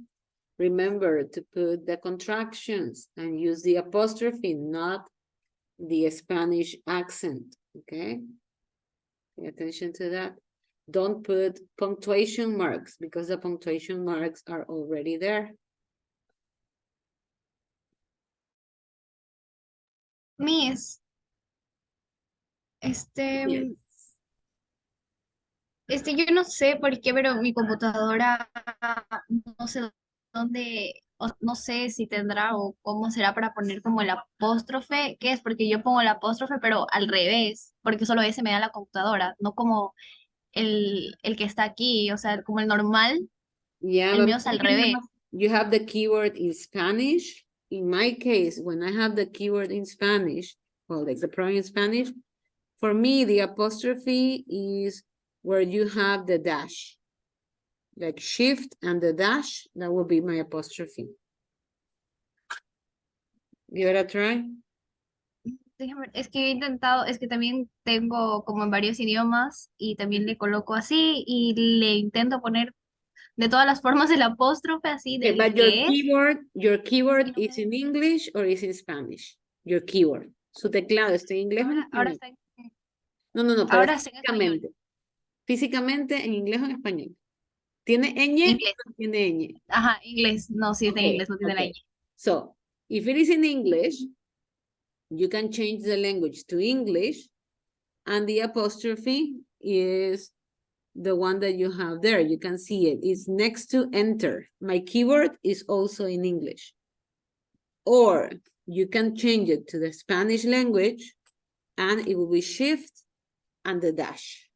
Remember to put the contractions and use the apostrophe, not the Spanish accent, okay? Pay attention to that. Don't put punctuation marks because the punctuation marks are already there. Miss, Yes. yo no sé por qué, pero mi computadora no sé dónde, no sé si tendrá o cómo será para poner como el apóstrofe, ¿qué es? Porque yo pongo el apóstrofe, pero al revés, porque solo ese me da la computadora, no como el que está aquí, o sea, como el normal, Yeah, el but mío es al maybe revés. you have the keyword in Spanish. In my case, when I have the keyword in Spanish, well, like the pronoun in Spanish, for me, the apostrophe is where you have the dash. Like shift and the dash, that will be my apostrophe. Give it a try. Déjame ver, es que he intentado, es que también tengo como en varios idiomas y también le coloco así y le intento poner de todas las formas el apóstrofe así Okay, del but que es. your keyword Y no is me- in English or is in Spanish? Your keyword. Su teclado está en inglés o en ahora español. está en, No, pero ahora está en español, físicamente. Físicamente en inglés o en español. ¿Tiene ñ inglés. o no tiene ñ? Ajá, inglés. No, sí está en Okay, inglés, no tiene la okay. ñ. So, if it is in English, you can change the language to English and the apostrophe is the one that you have there. You can see it. It's next to enter. My keyword is also in English. Or you can change it to the Spanish language and it will be shift and the dash.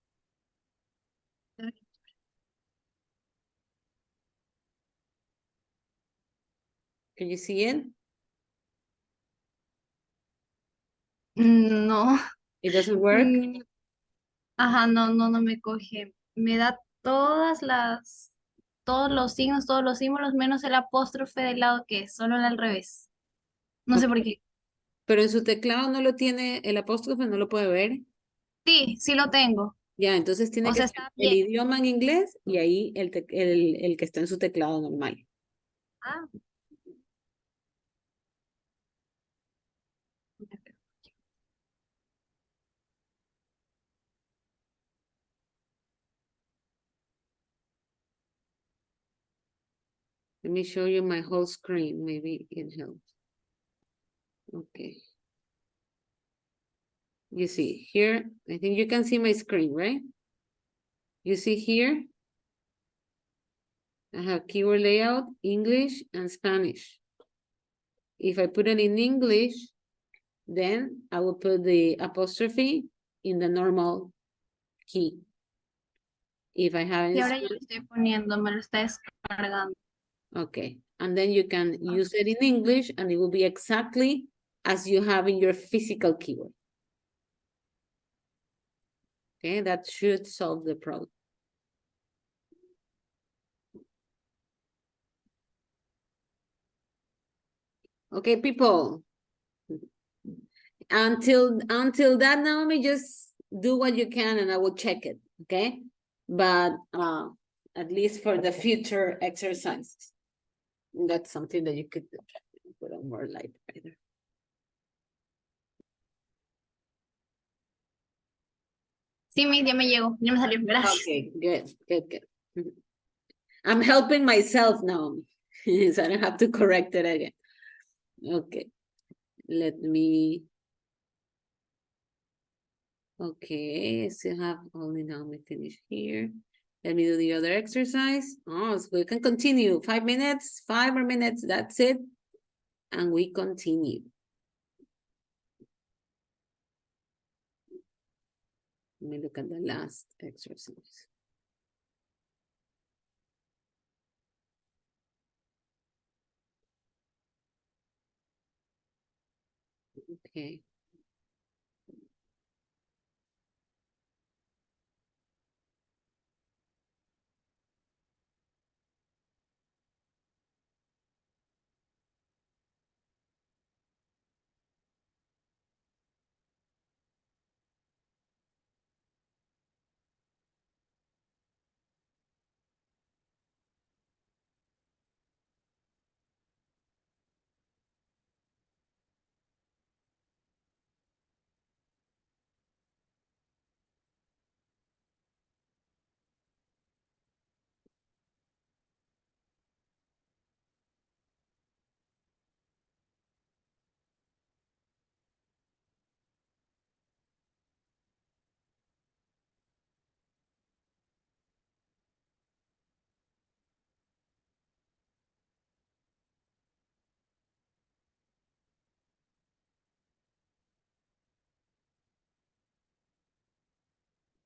Can you see it? No. It doesn't work? Mm, Ajá, no me coge. Me da todos los signos, todos los símbolos, menos el apóstrofe del lado que es, solo el al revés. No sé por qué. Pero en su teclado no lo tiene, el apóstrofe no lo puede ver. Sí, sí lo tengo. Ya, entonces tiene O que sea, ser está el bien. idioma en inglés y ahí el que está en su teclado normal. Ah, Let me show you my whole screen. Maybe it helps. Okay. You see here, I think you can see my screen, right? You see here, I have keyword layout, English and Spanish. If I put it in English, then I will put the apostrophe in the normal key. If I have y it, ahora ya lo estoy poniendo, me lo está descargando. okay. And then you can use it in English and it will be exactly as you have in your physical keyword. Okay, that should solve the problem. Okay, people. Until that, Naomi, just do what you can and I will check it, okay? But at least for the future exercises, that's something that you could put on more light either. Sí, ya me llegó, ya me salió. Gracias. Okay, good. Mhm. I'm helping myself now, so I don't have to correct it again. Okay, let me. Okay, I still have only now me finish here. Let me do the other exercise. Oh, so we can continue. 5 minutes, 5 more minutes, that's it. And we continue. Let me look at the last exercise. Okay.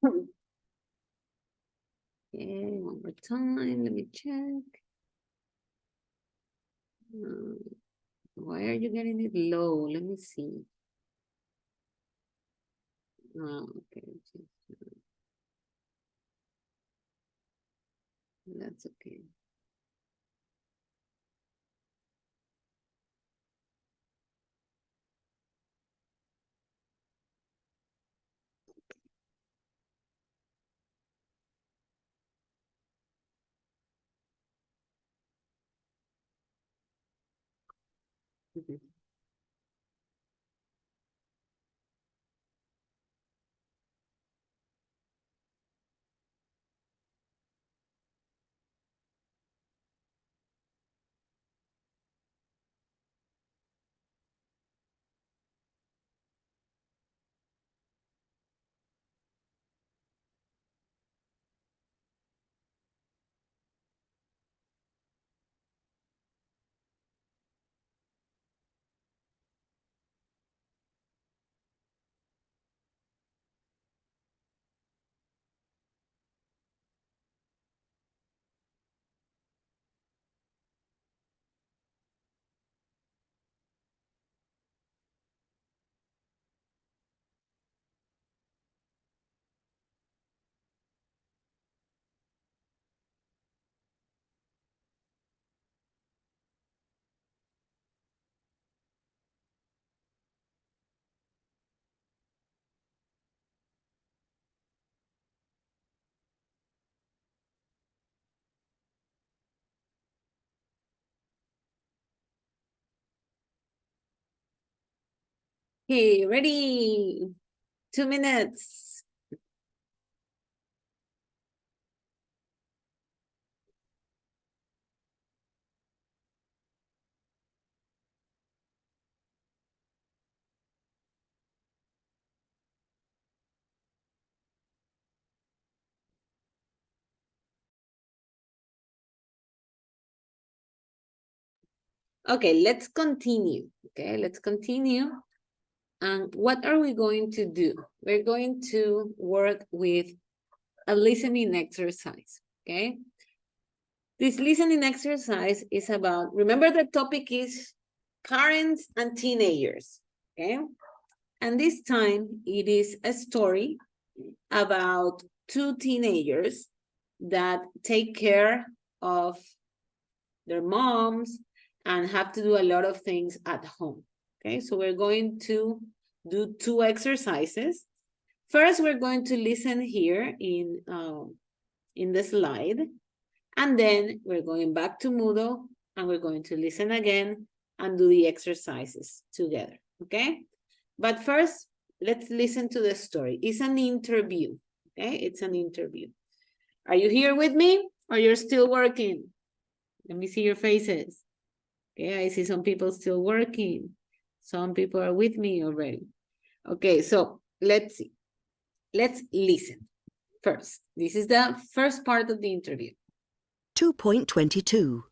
Okay, one more time, let me check. Why are you getting it low? Let me see. Okay. That's okay. Mhm. Okay, ready? 2 minutes. Okay, let's continue. Okay, let's continue. And what are we going to do? We're going to work with a listening exercise, okay? This listening exercise is about, remember the topic is parents and teenagers, okay? And this time it is a story about two teenagers that take care of their moms and have to do a lot of things at home. Okay, so we're going to do two exercises. First, we're going to listen here in the slide, and then we're going back to Moodle and we're going to listen again and do the exercises together, okay? But first, let's listen to the story. It's an interview, okay? It's an interview. Are you here with me or you're still working? Let me see your faces. Okay, I see some people still working. Some people are with me already. Okay, so let's see. Let's listen first. This is the first part of the interview. 2.22.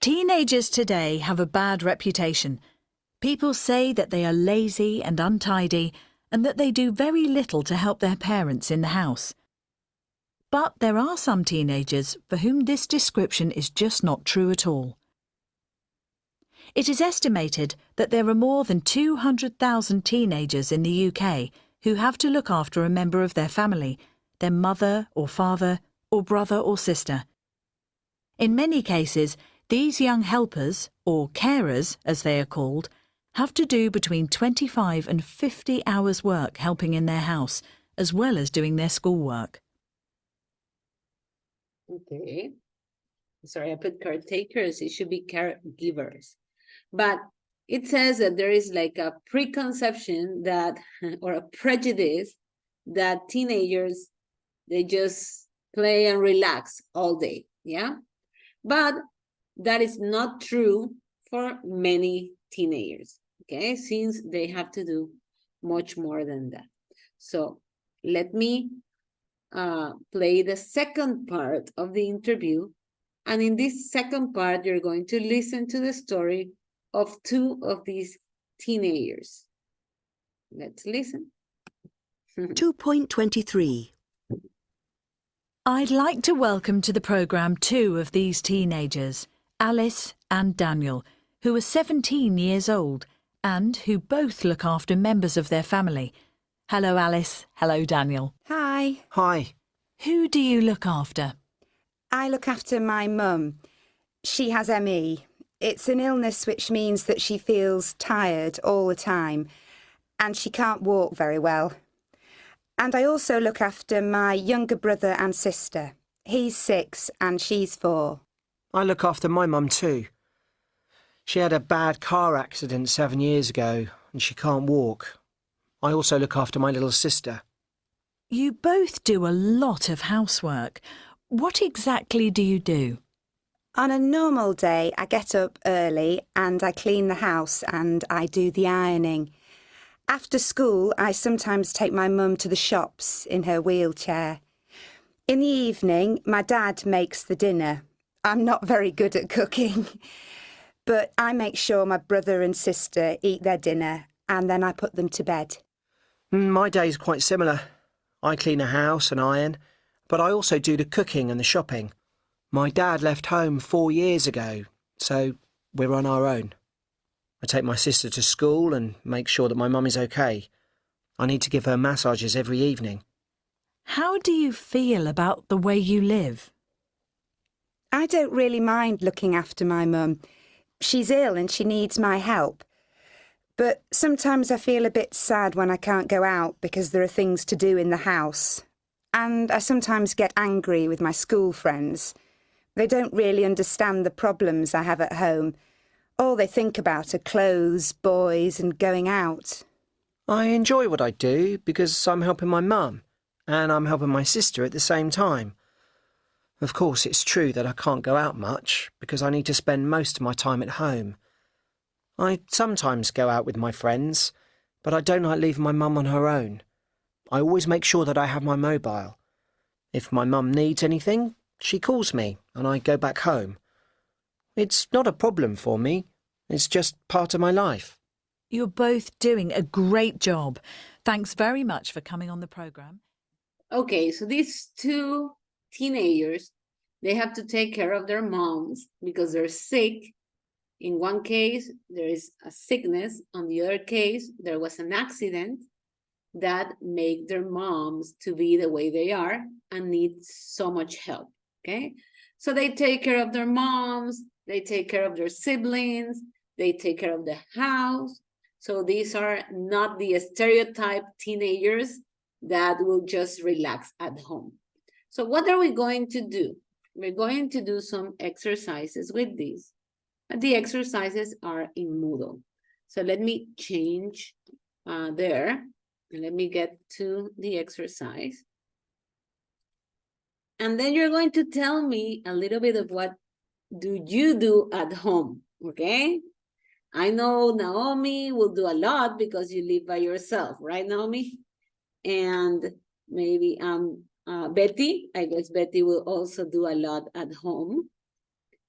Teenagers today have a bad reputation. People say that they are lazy and untidy and that they do very little to help their parents in the house. But there are some teenagers for whom this description is just not true at all. It is estimated that there are more than 200,000 teenagers in the UK who have to look after a member of their family, their mother or father or brother or sister. In many cases, these young helpers, or carers as they are called, have to do between 25 and 50 hours work helping in their house, as well as doing their schoolwork. Okay. Sorry, I put caretakers. It should be caregivers. But it says that there is like a preconception that, or a prejudice that teenagers, they just play and relax all day, yeah? But that is not true for many teenagers, okay? Since they have to do much more than that. So let me play the second part of the interview. And in this second part, you're going to listen to the story of two of these teenagers. Let's listen. 2.23. I'd like to welcome to the programme two of these teenagers, Alice and Daniel, who are 17 years old and who both look after members of their family. Hello, Alice. Hello, Daniel. Hi. Hi. Who do you look after? I look after my mum. She has ME. It's an illness which means that she feels tired all the time and she can't walk very well. And I also look after my younger brother and sister. He's 6 and she's 4. I look after my mum too. She had a bad car accident 7 years ago and she can't walk. I also look after my little sister. You both do a lot of housework. What exactly do you do? On a normal day, I get up early and I clean the house and I do the ironing. After school, I sometimes take my mum to the shops in her wheelchair. In the evening, my dad makes the dinner. I'm not very good at cooking, but I make sure my brother and sister eat their dinner and then I put them to bed. My day's quite similar. I clean a house and iron, but I also do the cooking and the shopping. My dad left home 4 years ago, so we're on our own. I take my sister to school and make sure that my mum is okay. I need to give her massages every evening. How do you feel about the way you live? I don't really mind looking after my mum. She's ill and she needs my help. But sometimes I feel a bit sad when I can't go out because there are things to do in the house. And I sometimes get angry with my school friends. They don't really understand the problems I have at home. All they think about are clothes, boys and going out. I enjoy what I do because I'm helping my mum and I'm helping my sister at the same time. Of course, it's true that I can't go out much because I need to spend most of my time at home. I sometimes go out with my friends, but I don't like leaving my mum on her own. I always make sure that I have my mobile. If my mum needs anything, she calls me and I go back home. It's not a problem for me. It's just part of my life. You're both doing a great job. Thanks very much for coming on the programme. Okay, so these two teenagers, they have to take care of their moms because they're sick. In one case, there is a sickness. On the other case, there was an accident that made their moms to be the way they are and need so much help, okay? So they take care of their moms, they take care of their siblings, they take care of the house. So these are not the stereotype teenagers that will just relax at home. So what are we going to do? We're going to do some exercises with these. The exercises are in Moodle. So let me change there. And let me get to the exercise. And then you're going to tell me a little bit of what do you do at home, okay? I know Naomi will do a lot because you live by yourself, right, Naomi? And maybe Betty, I guess Betty will also do a lot at home.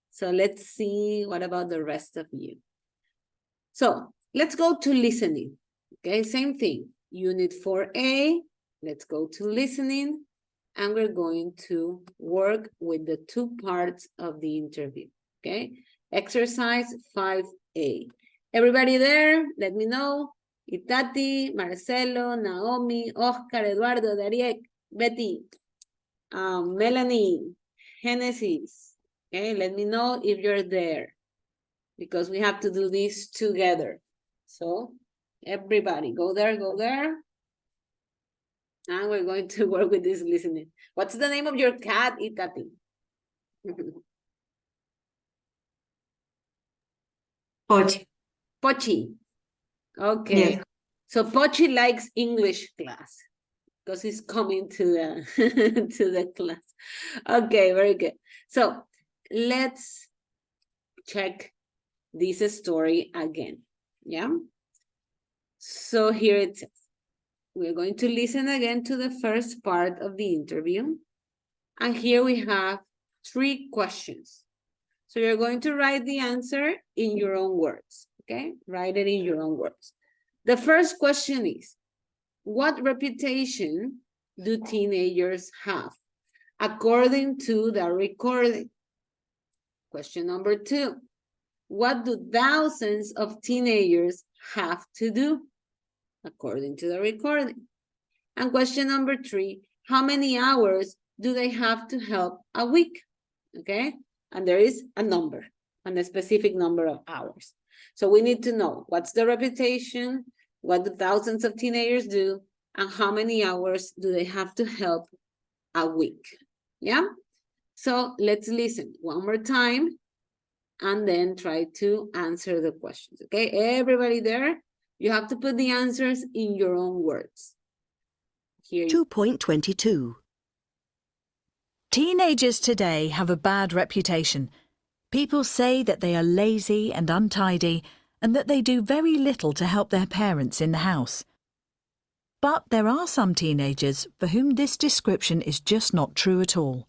So let's see, what about the rest of you? So let's go to listening, okay? Same thing, Unit 4A, let's go to listening, and we're going to work with the 2 parts of the interview, okay? Exercise 5A. Everybody there, let me know. Itati, Marcelo, Naomi, Oscar, Eduardo, Dariek, Betty, Melanie, Genesis. Okay, let me know if you're there because we have to do this together. So everybody go there, go there. And we're going to work with this listening. What's the name of your cat, Itati? Pochi. Pochi. Okay. Yes. So Pochi likes English class because he's coming to the to the class. Okay, very good. So let's check this story again. Yeah. So here it says, we're going to listen again to the first part of the interview. And here we have 3 questions. So you're going to write the answer in your own words, okay? Write it in your own words. The first question is, What reputation do teenagers have according to the recording? Question number 2. What do thousands of teenagers have to do according to the recording? And question number 3, how many hours do they have to help a week? Okay, and there is a number, and a specific number of hours. So we need to know what's the reputation, what do thousands of teenagers do, and how many hours do they have to help a week. Yeah, so let's listen one more time and then try to answer the questions. Okay, everybody there, you have to put the answers in your own words. Here 2.22. Teenagers today have a bad reputation. People say that they are lazy and untidy and that they do very little to help their parents in the house. But there are some teenagers for whom this description is just not true at all.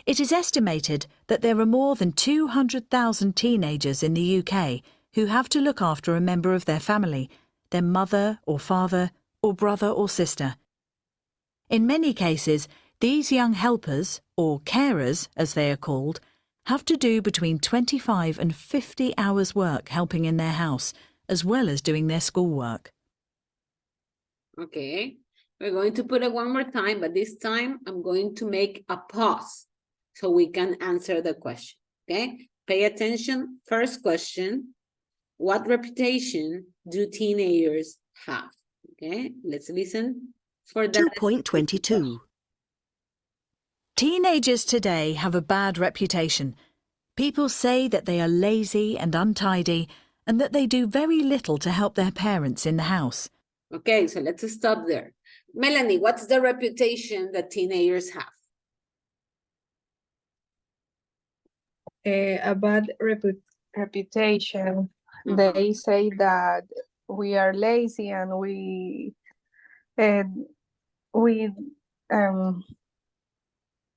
It is estimated that there are more than 200,000 teenagers in the UK who have to look after a member of their family, their mother or father or brother or sister. In many cases, these young helpers, or carers as they are called, have to do between 25 and 50 hours work helping in their house, as well as doing their schoolwork. Okay, we're going to put it one more time, but this time I'm going to make a pause so we can answer the question, okay? Pay attention. First question, what reputation do teenagers have? Okay, let's listen for that. 2.22. Teenagers today have a bad reputation. People say that they are lazy and untidy and that they do very little to help their parents in the house. Okay, so let's stop there. Melanie, what's the reputation that teenagers have? A bad reputation. They say that we are lazy and we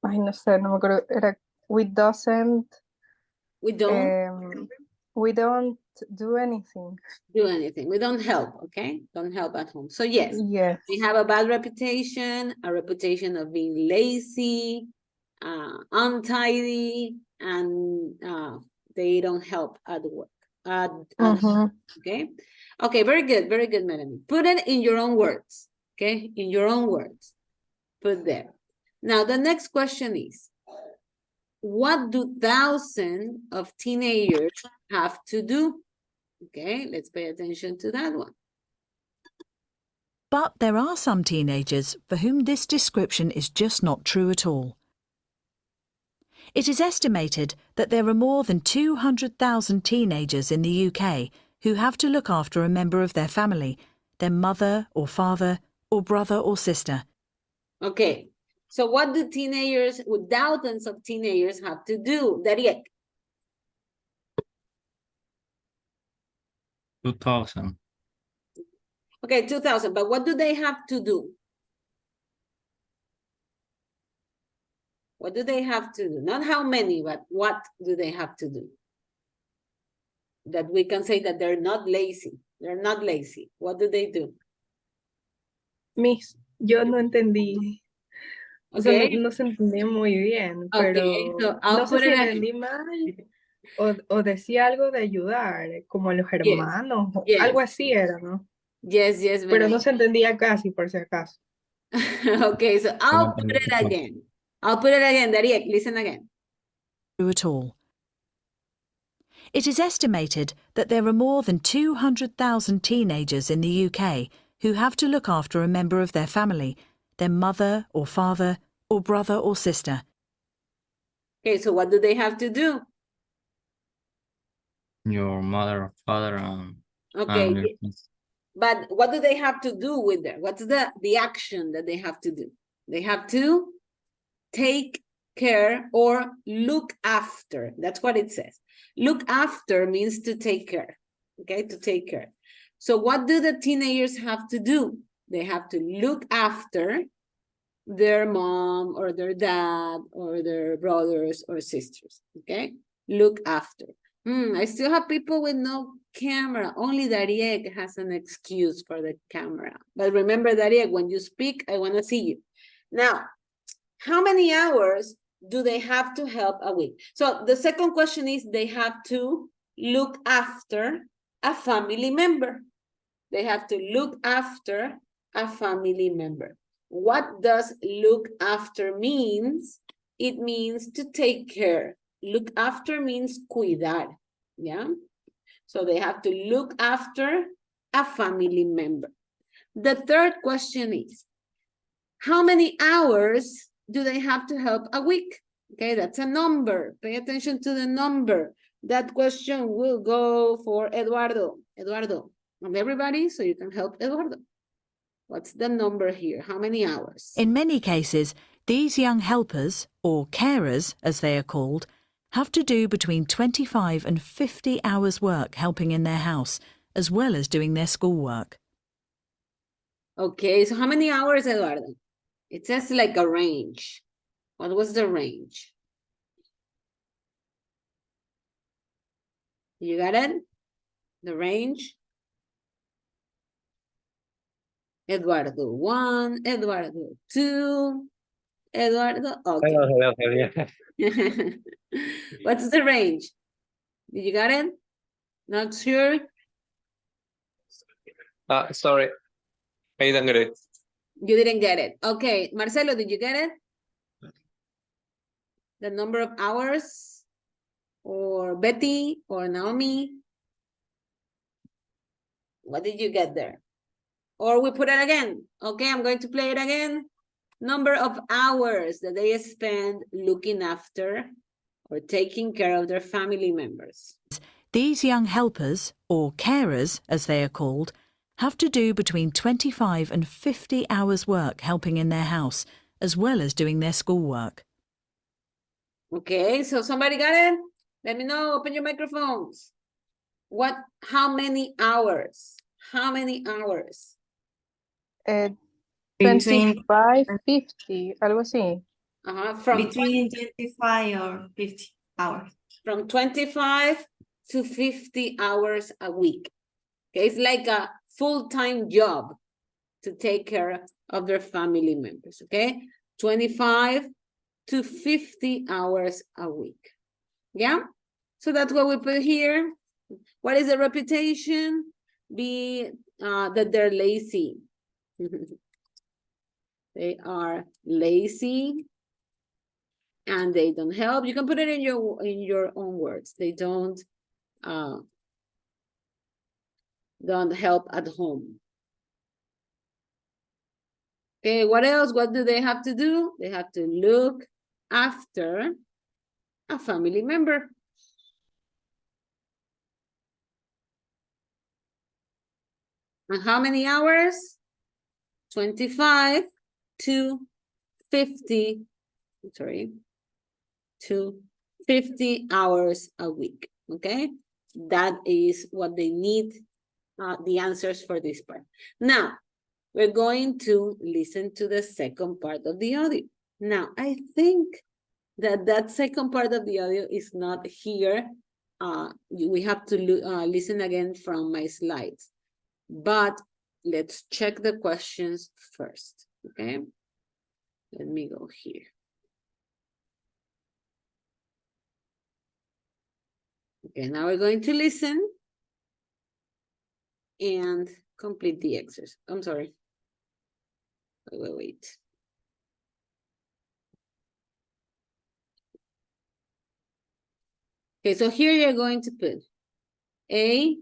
ay, no sé, no me acuerdo, era, we don't do anything. Do anything. We don't help, okay? Don't help at home. So yes, Yes. we have a bad reputation, a reputation of being lazy, untidy, and they don't help at work. Okay? Okay, very good, Melanie. Put it in your own words, okay? In your own words. Put there. Now, the next question is, what do thousands of teenagers have to do? Okay, let's pay attention to that one. But there are some teenagers for whom this description is just not true at all. It is estimated that there are more than 200,000 teenagers in the UK who have to look after a member of their family, their mother or father or brother or sister. Okay, so what do teenagers, with thousands of teenagers, have to do? Dariek. 2,000. Okay, 2,000, but what do they have to do? What do they have to do? Not how many, but what do they have to do? That we can say that they're not lazy. They're not lazy. What do they do? Miss, yo no entendí. O sea, Okay. no se entendía muy bien, pero Okay, so I'll no sé put si it entendí mal o decía algo de ayudar, como a los hermanos, o yes. algo así era, ¿no? Yes, Pero Melanie. no se entendía casi, por si acaso. Okay, so I'll put it again. I'll put it again, Dariek, listen again. At all. It is estimated that there are more than 200,000 teenagers in the UK who have to look after a member of their family, their mother or father or brother or sister. Okay, so what do they have to do? Your mother, father, Okay, but what do they have to do with them? What's the action that they have to do? They have to take care or look after. That's what it says. Look after means to take care, okay, to take care. So what do the teenagers have to do? They have to look after their mom or their dad or their brothers or sisters, okay? Look after. I still have people with no camera. Only Darieg has an excuse for the camera. But remember, Darieg, when you speak, I want to see you. Now, how many hours do they have to help a week? So the second question is they have to look after a family member. They have to look after a family member. What does look after means? It means to take care. Look after means cuidar, yeah? So they have to look after a family member. The third question is, how many hours do they have to help a week? Okay, that's a number. Pay attention to the number. That question will go for Eduardo. Eduardo, and everybody, so you can help Eduardo. What's the number here? How many hours? In many cases, these young helpers, or carers as they are called, have to do between 25 and 50 hours work helping in their house, as well as doing their schoolwork. Okay, so how many hours, Eduardo? It says like a range. What was the range? You got it? The range? Eduardo 1, Eduardo 2, Eduardo, okay. What's the range? Did you got it? Not sure? Sorry, I didn't get it. You didn't get it. Okay, Marcelo, did you get it? The number of hours? Or Betty or Naomi? What did you get there? Or we put it again. Okay, I'm going to play it again. Number of hours that they spend looking after or taking care of their family members. These young helpers, or carers as they are called, have to do between 25 and 50 hours work helping in their house, as well as doing their schoolwork. Okay, so somebody got it? Let me know, open your microphones. How many hours? How many hours? 25, 50, algo así. Between 25 or 50 hours. From 25 to 50 hours a week. Okay, it's like a full-time job to take care of their family members, okay? 25 to 50 hours a week. Yeah? So that's what we put here. What is the reputation? That they're lazy. They are lazy and they don't help. You can put it in your own words. They don't help at home. Okay, what else? What do they have to do? They have to look after a family member. And how many hours? 25 to 50, to 50 hours a week, okay? That is what they need, the answers for this part. Now, we're going to listen to the second part of the audio. Now, I think that second part of the audio is not here. We have to listen again from my slides. But let's check the questions first, okay? Let me go here. Okay, now we're going to listen and complete the exercise. I'm sorry. Wait. Okay, so here you're going to put A,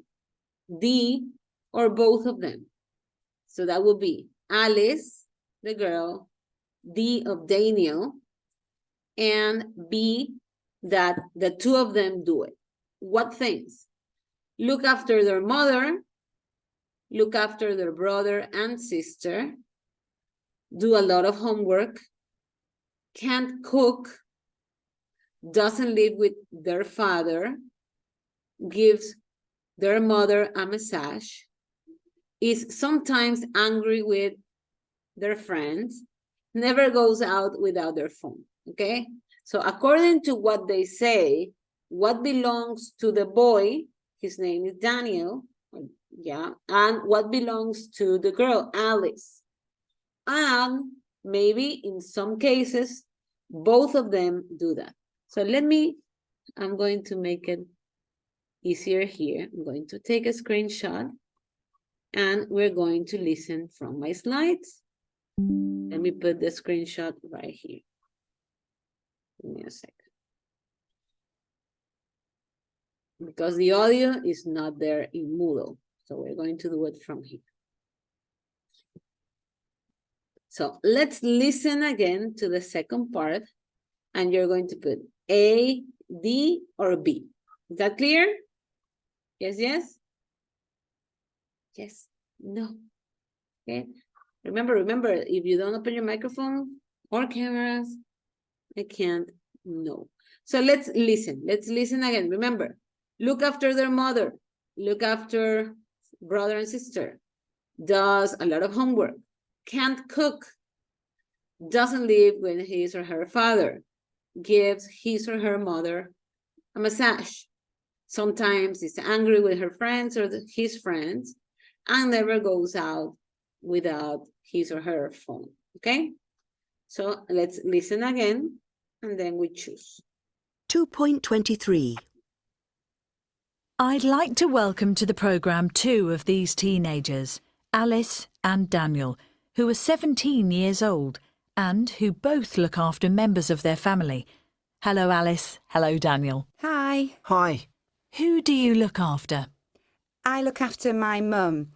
D, or both of them. So that will be Alice, the girl, D of Daniel, and B, that the two of them do it. What things? Look after their mother, look after their brother and sister, do a lot of homework, can't cook, doesn't live with their father, gives their mother a massage, is sometimes angry with their friends, never goes out without their phone, okay? So according to what they say, what belongs to the boy, his name is Daniel, yeah, and what belongs to the girl, Alice. And maybe in some cases, both of them do that. So I'm going to make it easier here. I'm going to take a screenshot and we're going to listen from my slides. Let me put the screenshot right here. Give me a second. Because the audio is not there in Moodle. So we're going to do it from here. So let's listen again to the second part. And you're going to put A, D, or B. Is that clear? Yes, yes? Yes, no. Okay. Remember, if you don't open your microphone or cameras, I can't know. So let's listen. Let's listen again. Remember, look after their mother. Look after brother and sister. Does a lot of homework. Can't cook. Doesn't live with his or her father. Gives his or her mother a massage. Sometimes is angry with her friends or his friends and never goes out without his or her phone. Okay? So let's listen again and then we choose. 2.23. I'd like to welcome to the programme two of these teenagers, Alice and Daniel, who are 17 years old and who both look after members of their family. Hello, Alice. Hello, Daniel. Hi. Hi. Who do you look after? I look after my mum.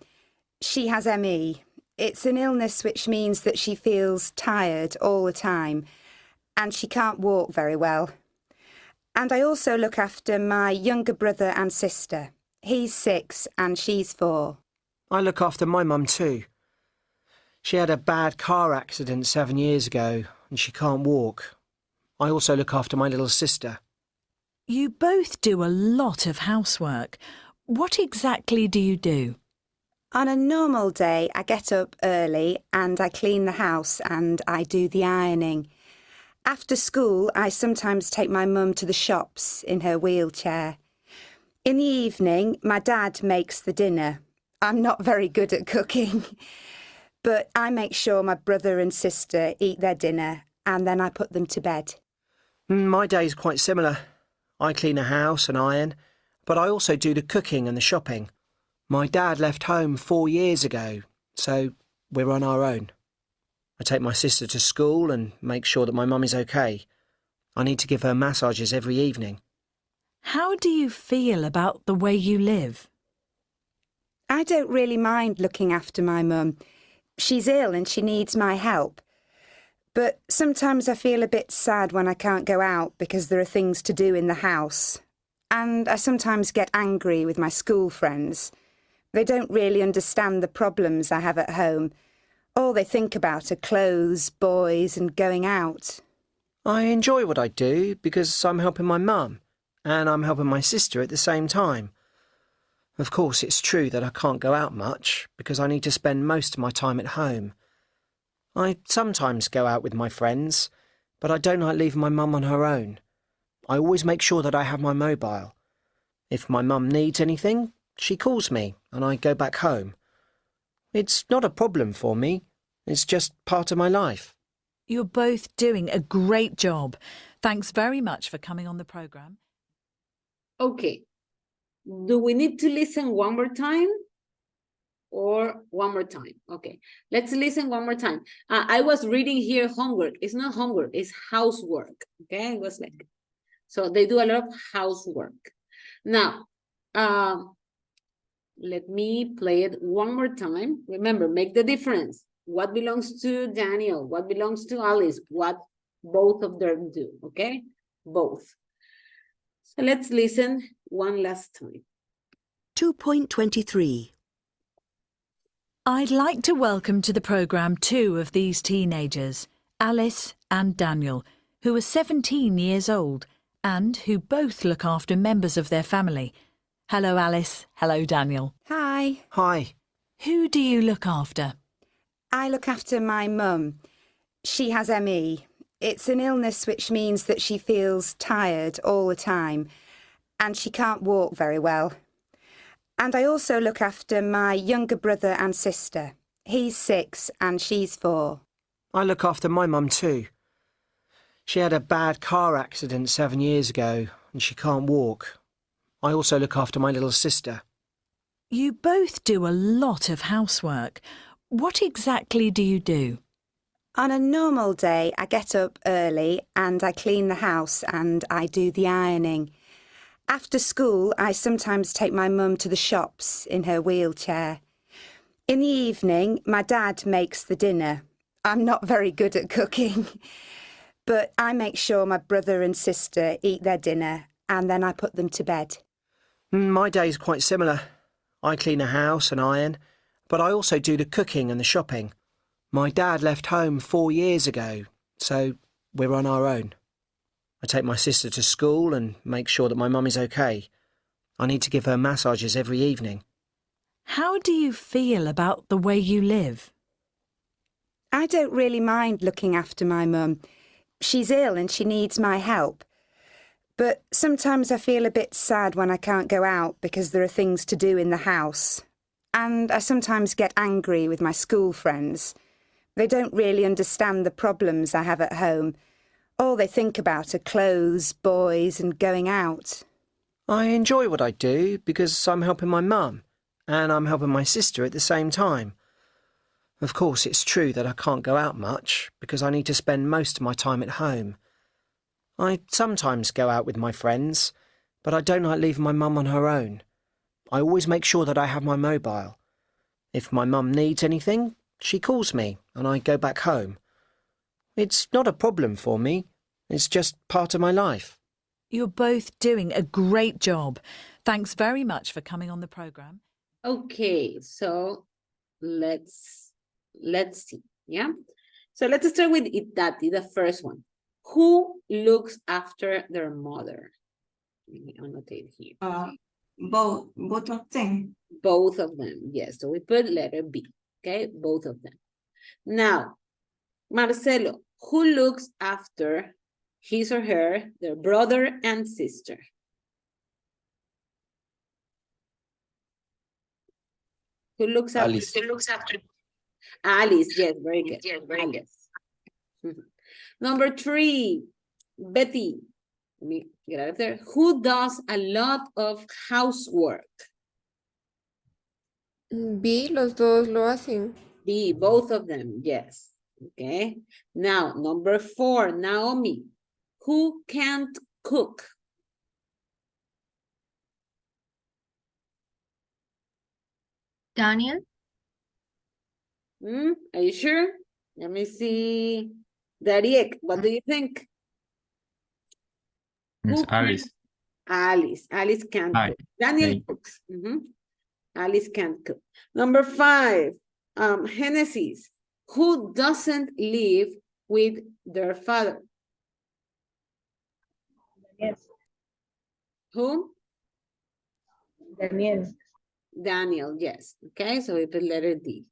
She has ME. It's an illness which means that she feels tired all the time and she can't walk very well. And I also look after my younger brother and sister. He's 6 and she's 4. I look after my mum too. She had a bad car accident 7 years ago and she can't walk. I also look after my little sister. You both do a lot of housework. What exactly do you do? On a normal day, I get up early and I clean the house and I do the ironing. After school, I sometimes take my mum to the shops in her wheelchair. In the evening, my dad makes the dinner. I'm not very good at cooking, but I make sure my brother and sister eat their dinner and then I put them to bed. My day's quite similar. I clean the house and iron, but I also do the cooking and the shopping. My dad left home 4 years ago, so we're on our own. I take my sister to school and make sure that my mum is okay. I need to give her massages every evening. How do you feel about the way you live? I don't really mind looking after my mum. She's ill and she needs my help. But sometimes I feel a bit sad when I can't go out because there are things to do in the house. And I sometimes get angry with my school friends. They don't really understand the problems I have at home. All they think about are clothes, boys and going out. I enjoy what I do because I'm helping my mum and I'm helping my sister at the same time. Of course, it's true that I can't go out much because I need to spend most of my time at home. I sometimes go out with my friends, but I don't like leaving my mum on her own. I always make sure that I have my mobile. If my mum needs anything, she calls me and I go back home. It's not a problem for me. It's just part of my life. You're both doing a great job. Thanks very much for coming on the programme. Okay. Do we need to listen one more time? Or one more time? Okay, let's listen one more time. I was reading here homework. It's not homework, it's housework. Okay, it was like, so they do a lot of housework. Now, let me play it one more time. Remember, make the difference. What belongs to Daniel? What belongs to Alice? What both of them do, okay? Both. So let's listen one last time. 2.23. I'd like to welcome to the programme two of these teenagers, Alice and Daniel, who are 17 years old and who both look after members of their family. Hello, Alice. Hello, Daniel. Hi. Hi. Who do you look after? I look after my mum. She has ME. It's an illness which means that she feels tired all the time and she can't walk very well. And I also look after my younger brother and sister. He's 6 and she's 4. I look after my mum too. She had a bad car accident 7 years ago and she can't walk. I also look after my little sister. You both do a lot of housework. What exactly do you do? On a normal day, I get up early and I clean the house and I do the ironing. After school, I sometimes take my mum to the shops in her wheelchair. In the evening, my dad makes the dinner. I'm not very good at cooking, but I make sure my brother and sister eat their dinner and then I put them to bed. My day's quite similar. I clean a house and iron, but I also do the cooking and the shopping. My dad left home 4 years ago, so we're on our own. I take my sister to school and make sure that my mum is okay. I need to give her massages every evening. How do you feel about the way you live? I don't really mind looking after my mum. She's ill and she needs my help. But sometimes I feel a bit sad when I can't go out because there are things to do in the house. And I sometimes get angry with my school friends. They don't really understand the problems I have at home. All they think about are clothes, boys and going out. I enjoy what I do because I'm helping my mum and I'm helping my sister at the same time. Of course, it's true that I can't go out much because I need to spend most of my time at home. I sometimes go out with my friends, but I don't like leaving my mum on her own. I always make sure that I have my mobile. If my mum needs anything, she calls me and I go back home. It's not a problem for me. It's just part of my life. You're both doing a great job. Thanks very much for coming on the programme. Okay, so let's see, yeah? So let's start with Itati, the first one. Who looks after their mother? Let me annotate here. Both of them. Both of them, yes. So we put letter B, okay? Both of them. Now, Marcelo, who looks after his or her, their brother and sister? Who looks after? Alice. Who looks after? Alice, yes, very good. Yes, very good. Number 3, Betty. Let me get out of there. Who does a lot of housework? B, los dos lo hacen. B, both of them, yes. Okay. Now, number 4, Naomi. Who can't cook? Daniel? Are you sure? Let me see. Dariek, what do you think? It's Who can- Alice. Alice. Alice can't Hi. cook. Daniel Hey. cooks. Alice can't cook. Number 5, Genesis. Who doesn't live with their father? Yes. Who? Daniel. Daniel, yes. Okay, so we put letter D.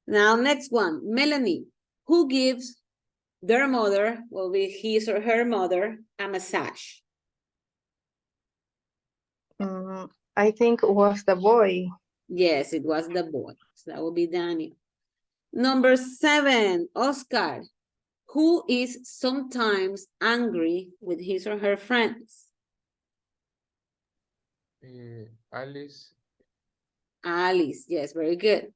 Now, next one, Melanie. Who gives their mother, will be his or her mother, a massage? I think it was the boy. Yes, it was the boy. So that will be Daniel. Number 7, Oscar. Who is sometimes angry with his or her friends? Alice. Alice, yes, very good.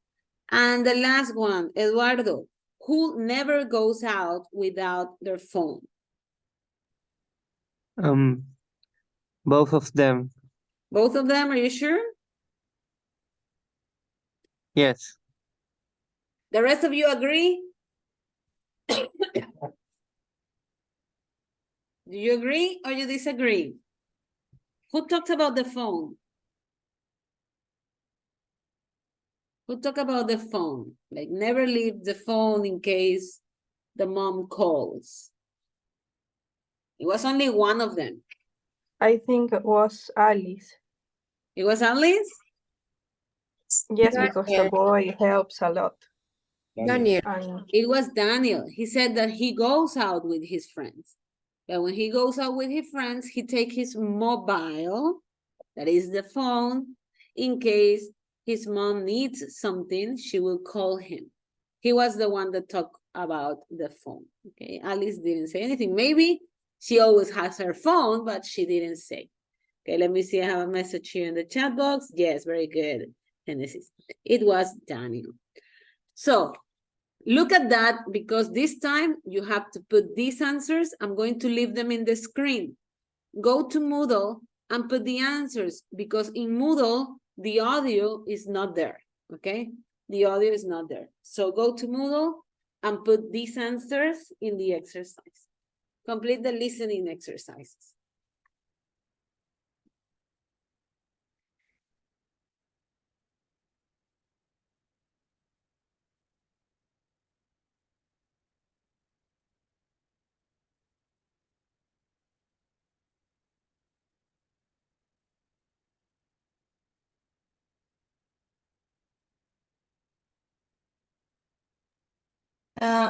And the last one, Eduardo. Who never goes out without their phone? Both of them. Both of them, are you sure? Yes. The rest of you agree? Do you agree or you disagree? Who talked about the phone? Who talked about the phone? Like never leave the phone in case the mom calls. It was only one of them. I think it was Alice. It was Alice? Yes, because the Daniel. boy helps a lot. Daniel. And It was Daniel. He said that he goes out with his friends. But when he goes out with his friends, he takes his mobile, that is the phone, in case his mom needs something, she will call him. He was the one that talked about the phone. Okay, Alice didn't say anything. Maybe she always has her phone, but she didn't say. Okay, let me see. I have a message here in the chat box. Yes, very good, Genesis. It was Daniel. So look at that, because this time you have to put these answers. I'm going to leave them in the screen. Go to Moodle and put the answers, because in Moodle, the audio is not there, okay? The audio is not there. So go to Moodle and put these answers in the exercise. Complete the listening exercises.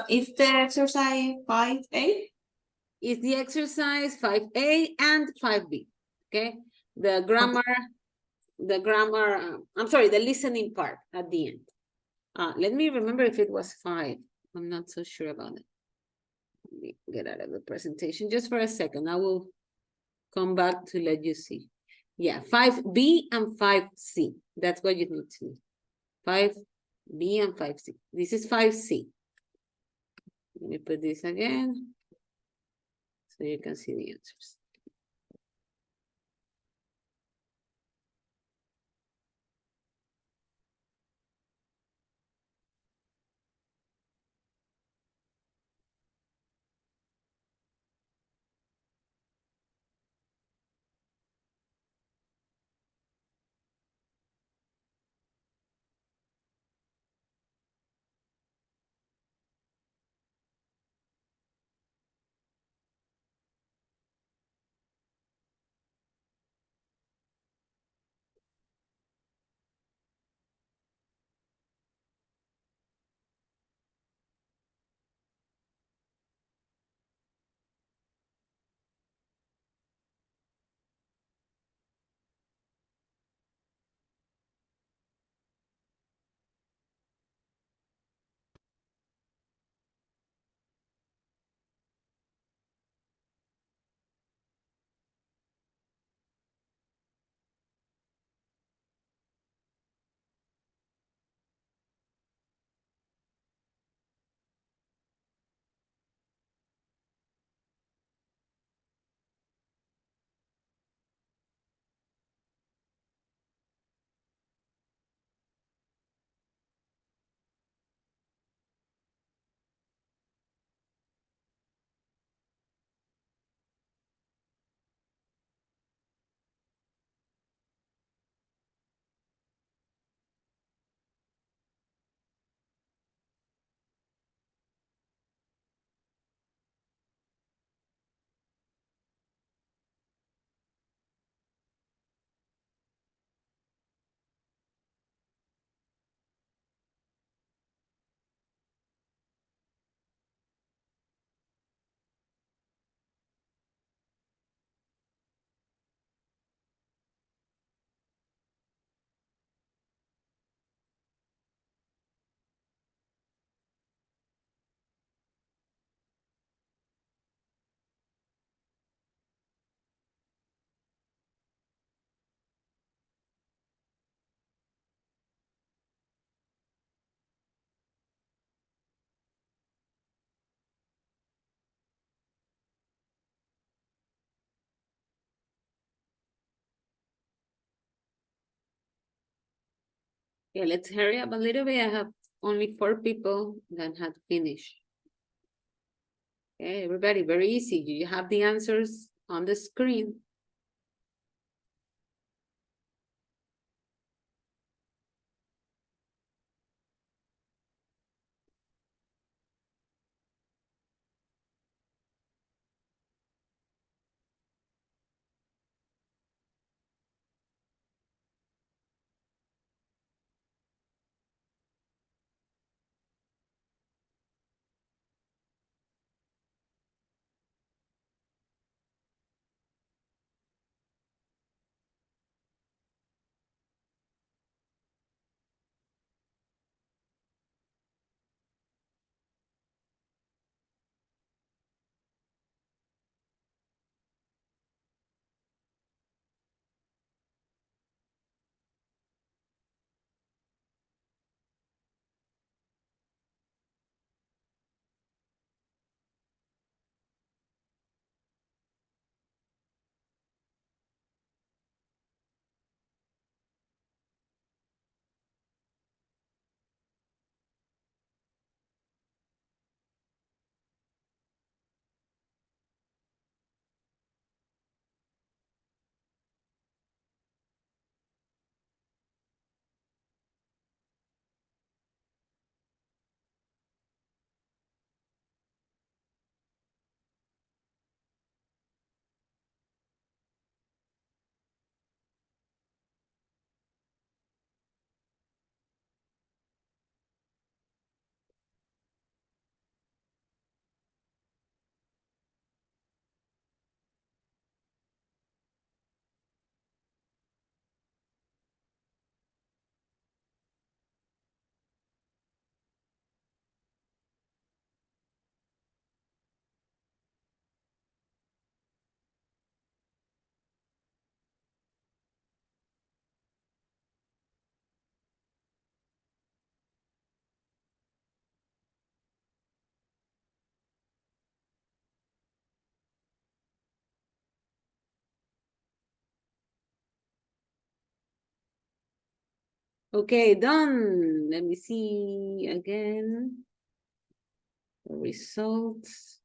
Is the exercise 5A? Is the exercise 5A and 5B, okay? The grammar, I'm sorry, the listening part at the end. Let me remember if it was 5. I'm not so sure about it. Let me get out of the presentation just for a second. I will come back to let you see. Yeah, 5B and 5C. That's what you need to know. 5B and 5C. This is 5C. Let me put this again so you can see the answers. Yeah, let's hurry up a little bit. I have only 4 people that had finished. Okay, everybody, very easy. You have the answers on the screen. Okay, done. Let me see again the results.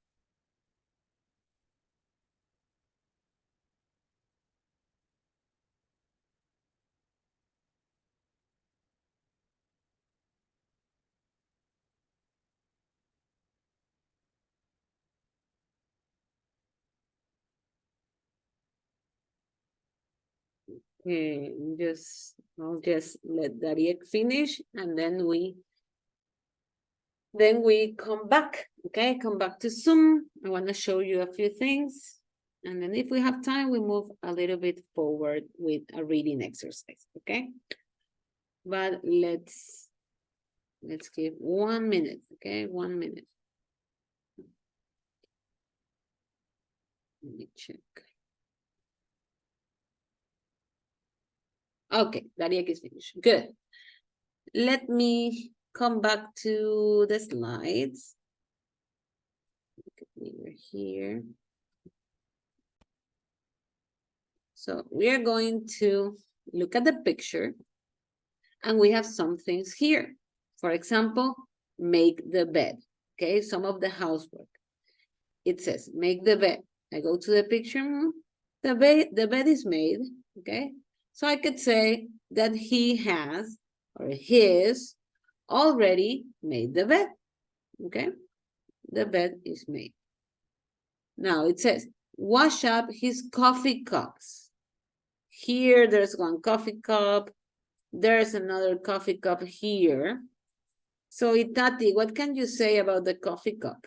Okay, I'll just let Dariek finish and then we come back. Okay, come back to Zoom. I want to show you a few things. And then if we have time, we move a little bit forward with a reading exercise, okay? But let's give 1 minute, okay? 1 minute. Let me check. Okay, Dariek is finished. Good. Let me come back to the slides. We're here. So we are going to look at the picture and we have some things here. For example, make the bed, okay? Some of the housework. It says, make the bed. I go to the picture, the bed is made, okay? So I could say that he has, or his, already made the bed, okay? The bed is made. Now it says, wash up his coffee cups. Here, there's one coffee cup. There's another coffee cup here. So Itati, what can you say about the coffee cup?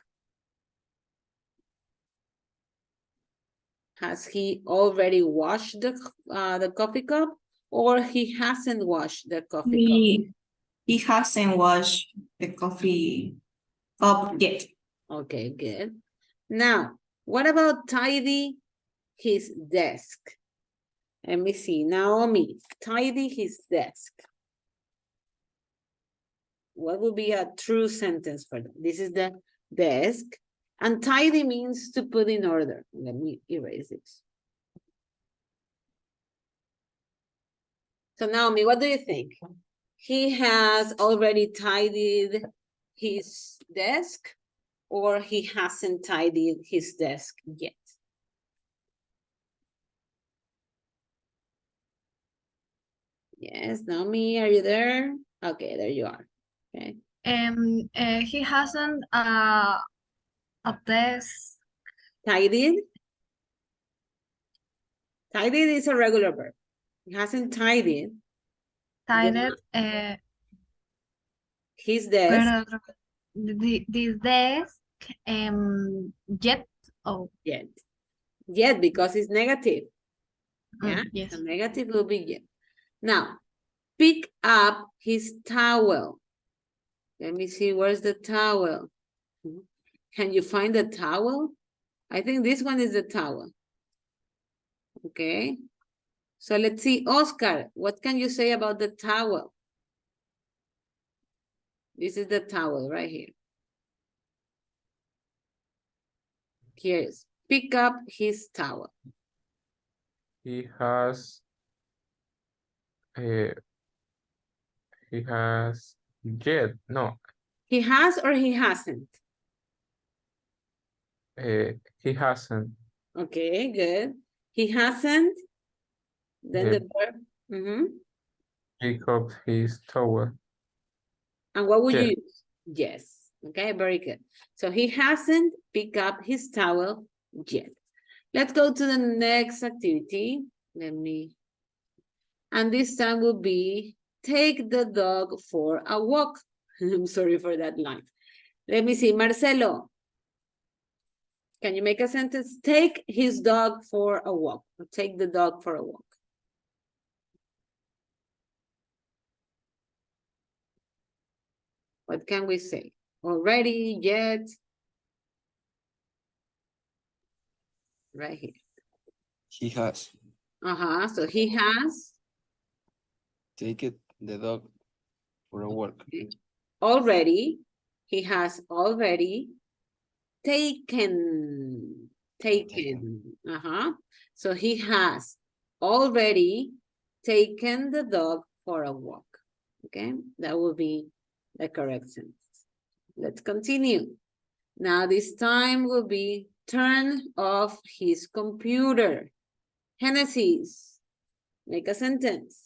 Has he already washed the coffee cup, or he hasn't washed the coffee cup? He hasn't washed the coffee cup yet. Okay, good. Now, what about tidy his desk? Let me see, Naomi, tidy his desk. What would be a true sentence for that? This is the desk. And tidy means to put in order. Let me erase this. So Naomi, what do you think? He has already tidied his desk, or he hasn't tidied his desk yet? Yes, Naomi, are you there? Okay, there you are. Okay. He hasn't a desk. Tidied? Tidied is a regular verb. He hasn't tidied. Tidied. His desk. This desk. Yet. Oh. Yet, because it's negative. Yeah. Yes. So negative will be yet. Now, pick up his towel. Let me see, where's the towel? Can you find the towel? I think this one is the towel. Okay. So let's see, Oscar, what can you say about the towel? This is the towel right here. Here is, pick up his towel. He has yet, no. He has or he hasn't? He hasn't. Okay, good. He hasn't. Then the verb. Pick up his towel. And what would Yet. you use? Yes. Okay, very good. So he hasn't picked up his towel yet. Let's go to the next activity. And this time will be take the dog for a walk. I'm sorry for that line. Let me see, Marcelo. Can you make a sentence? Take his dog for a walk. Or take the dog for a walk. What can we say? Already, yet? Right here. He has. So he has. Take the dog for a walk. Already. He has already taken. So he has already taken the dog for a walk. Okay, that will be the correct sentence. Let's continue. Now this time will be turn off his computer. Genesis, make a sentence.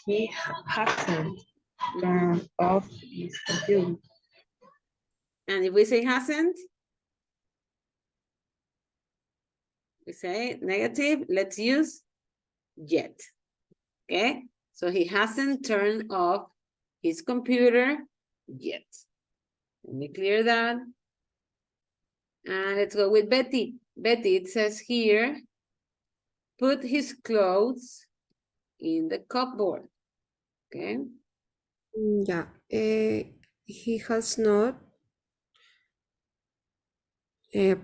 He hasn't turned off his computer. And if we say hasn't, we say negative, let's use yet. Okay, so he hasn't turned off his computer yet. Let me clear that. And let's go with Betty. Betty, it says here, put his clothes in the cupboard. Okay. Yeah. He has not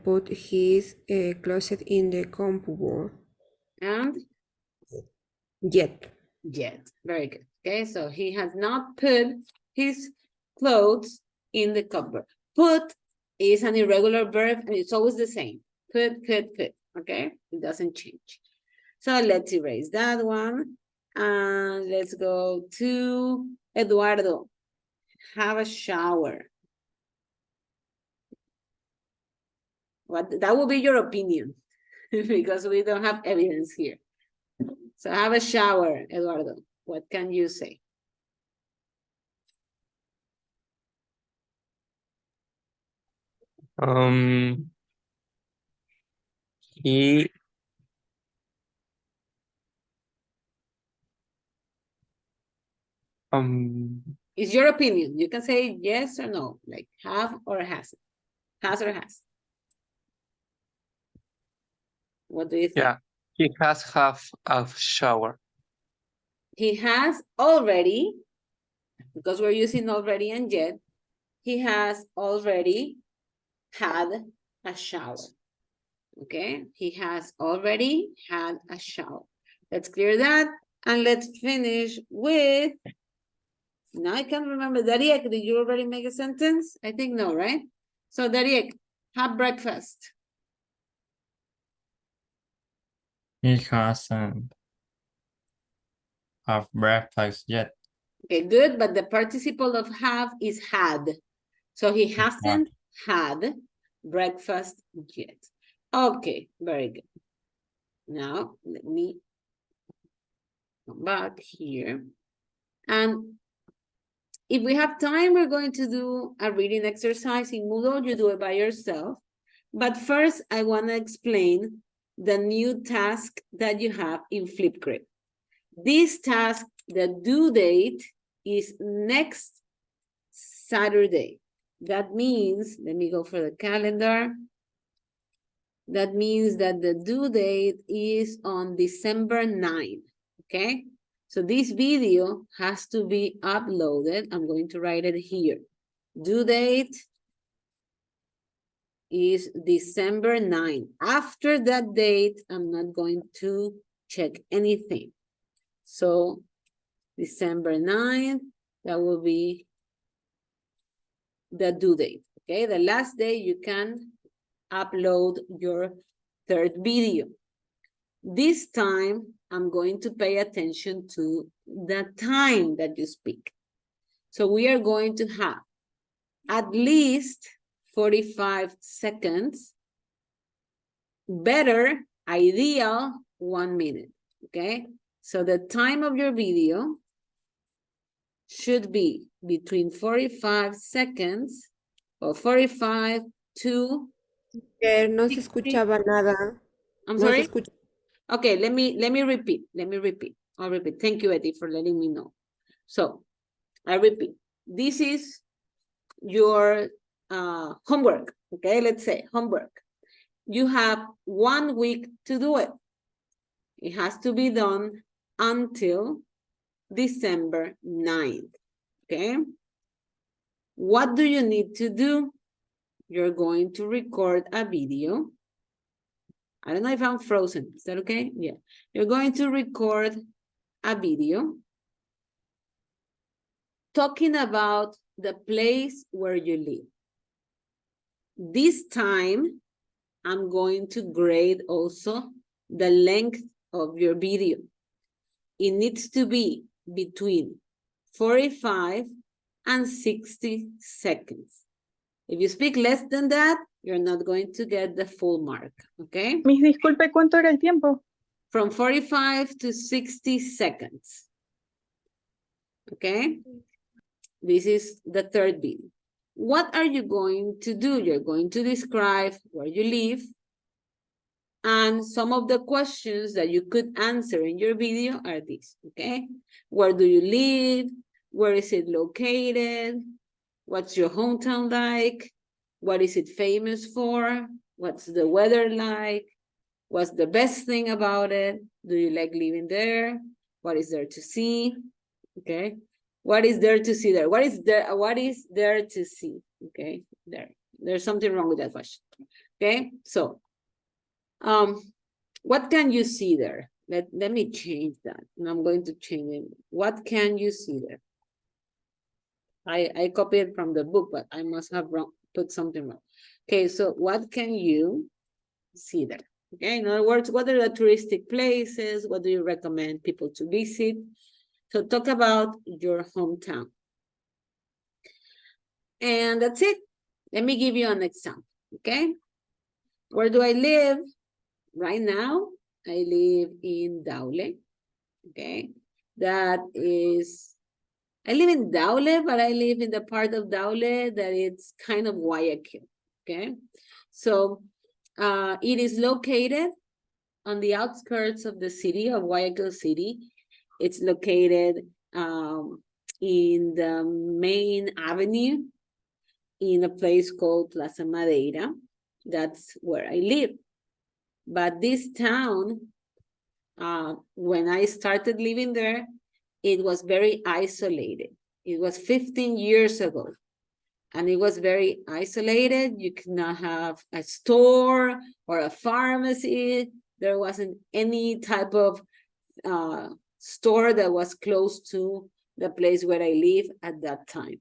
put his closet in the cupboard And yet. yet. Very good. Okay, so he has not put his clothes in the cupboard. Put is an irregular verb and it's always the same. Put. Okay, it doesn't change. So let's erase that one. And let's go to Eduardo. Have a shower. What that will be your opinion because we don't have evidence here. So have a shower, Eduardo. What can you say? He It's your opinion. You can say yes or no, like have or has. Has or has. What do you think? yeah, he has have a shower. He has already, because we're using already and yet, he has already had a shower. Okay, he has already had a shower. Let's clear that and let's finish with, now I can't remember, Dariek, did you already make a sentence? I think no, right? So Dariek, have breakfast. He hasn't have breakfast yet. Okay, good, but the participle of have is had. So he hasn't had breakfast yet. Okay, very good. Now, let me come back here. And if we have time, we're going to do a reading exercise in Moodle. You do it by yourself. But first, I want to explain the new task that you have in Flipgrid. This task, the due date is next Saturday. That means, let me go for the calendar. That means that the due date is on December 9, okay? So this video has to be uploaded. I'm going to write it here. Due date is December 9. After that date, I'm not going to check anything. So December 9, that will be the due date, okay? The last day you can upload your third video. This time, I'm going to pay attention to the time that you speak. So we are going to have at least 45 seconds, better, ideal, 1 minute, okay? So the time of your video should be between 45 seconds or 45 to... No se escuchaba nada. I'm No se sorry? escucha. Okay, let me repeat. I'll repeat. Thank you, Eddie, for letting me know. So, I repeat. This is your homework, okay? Let's say homework. You have 1 week to do it. It has to be done until December 9th, okay? What do you need to do? You're going to record a video. I don't know if I'm frozen. Is that okay? Yeah. You're going to record a video. talking about the place where you live. This time, I'm going to grade also the length of your video. It needs to be between 45 and 60 seconds. If you speak less than that, you're not going to get the full mark, okay? Miss, disculpe, ¿cuánto era el tiempo? From 45 to 60 seconds. Okay? This is the third video. What are you going to do? You're going to describe where you live and some of the questions that you could answer in your video are these, okay? Where do you live? Where is it located? What's your hometown like? What is it famous for? What's the weather like? What's the best thing about it? Do you like living there? What is there to see? Okay. What is there to see there? What is there to see? Okay, there's something wrong with that question. Okay, so what can you see there? Let me change that. And I'm going to change it. What can you see there? I copied from the book, but I must have put something wrong. Okay, so what can you see there? Okay, in other words, what are the touristic places? What do you recommend people to visit? So talk about your hometown. And that's it. Let me give you an example, okay? Where do I live? Right now, I live in Daule, okay? I live in Daule, but I live in the part of Daule that it's kind of Guayaquil, okay? So it is located on the outskirts of the city of Guayaquil City. It's located in the main avenue in a place called Plaza Madeira. That's where I live. But this town, when I started living there, it was very isolated. It was 15 years ago. And it was very isolated. You could not have a store or a pharmacy. There wasn't any type of store that was close to the place where I live at that time.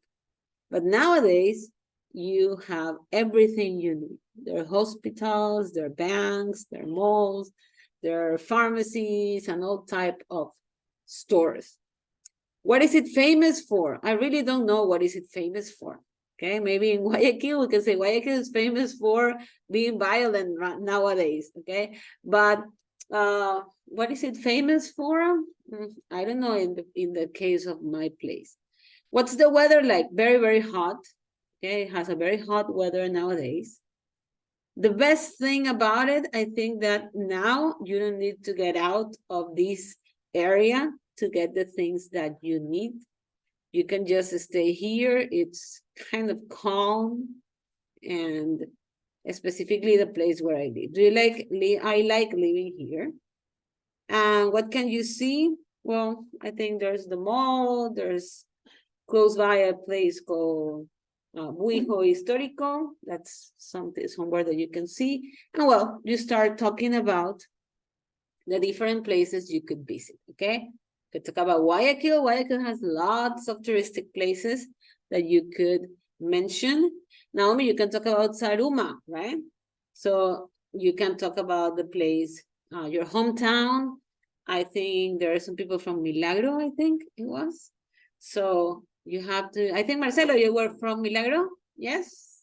But nowadays, you have everything you need. There are hospitals, there are banks, there are malls, there are pharmacies, and all type of stores. What is it famous for? I really don't know what is it famous for. Okay, maybe in Guayaquil, we can say Guayaquil is famous for being violent nowadays, okay? But what is it famous for? I don't know in the case of my place. What's the weather like? Very, very hot. Okay, it has a very hot weather nowadays. The best thing about it, I think that now you don't need to get out of this area to get the things that you need. You can just stay here. It's kind of calm, and specifically the place where I live. I like living here. And what can you see? Well, I think there's the mall. There's close by a place called Buijo Histórico. That's somewhere that you can see. And well, you start talking about the different places you could visit, okay? We could talk about Guayaquil. Guayaquil has lots of touristic places that you could mention. Naomi, you can talk about Saruma, right? So you can talk about the place, your hometown. I think there are some people from Milagro, I think it was. So you have to, I think Marcelo, you were from Milagro? Yes?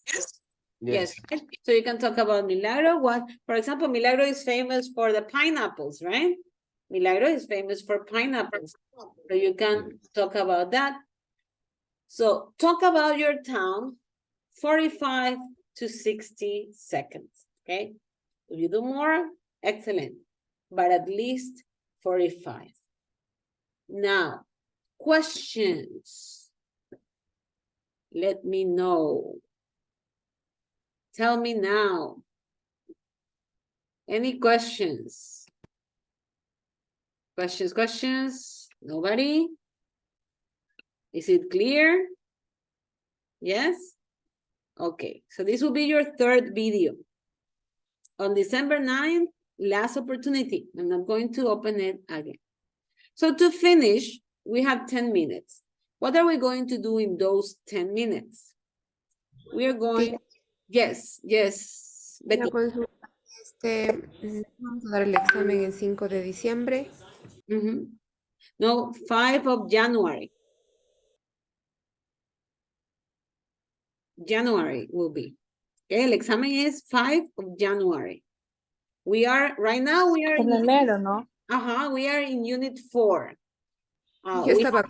Yes. So you can talk about Milagro. For example, Milagro is famous for the pineapples, right? Milagro is famous for pineapples. So you can talk about that. So talk about your town, 45 to 60 seconds, okay? If you do more, excellent, but at least 45. Now, questions. Let me know. Tell me now. Any questions? Questions? Nobody? Is it clear? Yes? Okay, so this will be your third video. On December 9th, last opportunity. I'm not going to open it again. So to finish, we have 10 minutes. What are we going to do in those 10 minutes? We are going, yes, Una Betty. consulta. Vamos a dar el examen el 5 de diciembre. No, 5 of January. January will be. Okay, el examen is 5 of January. We are, right now we are En enero, ¿no? we are in unit 4. Yo estaba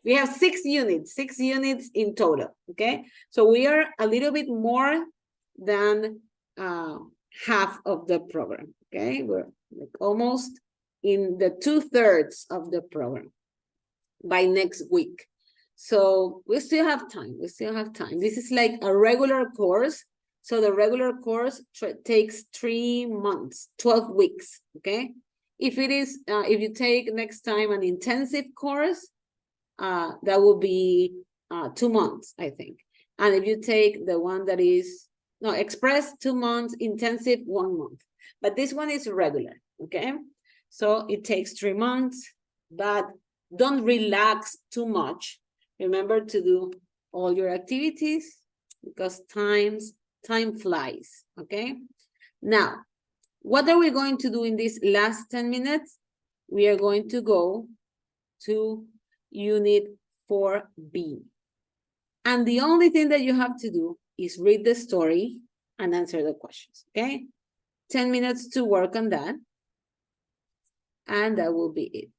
We have 6 units in total, okay? So we are a little bit more than half of the program, okay? We're like almost in the 2/3 of the program by next week. So we still have time, This is like a regular course. So the regular course takes 3 months, 12 weeks, okay? If it is, if you take next time an intensive course, that will be 2 months, I think. And if you take the one that is, no, express 2 months, intensive 1 month. But this one is regular, okay? So it takes 3 months, but don't relax too much. Remember to do all your activities because time flies, okay? Now, what are we going to do in these last 10 minutes? We are going to go to Unit 4B. And the only thing that you have to do is read the story and answer the questions, okay? 10 minutes to work on that. And that will be it.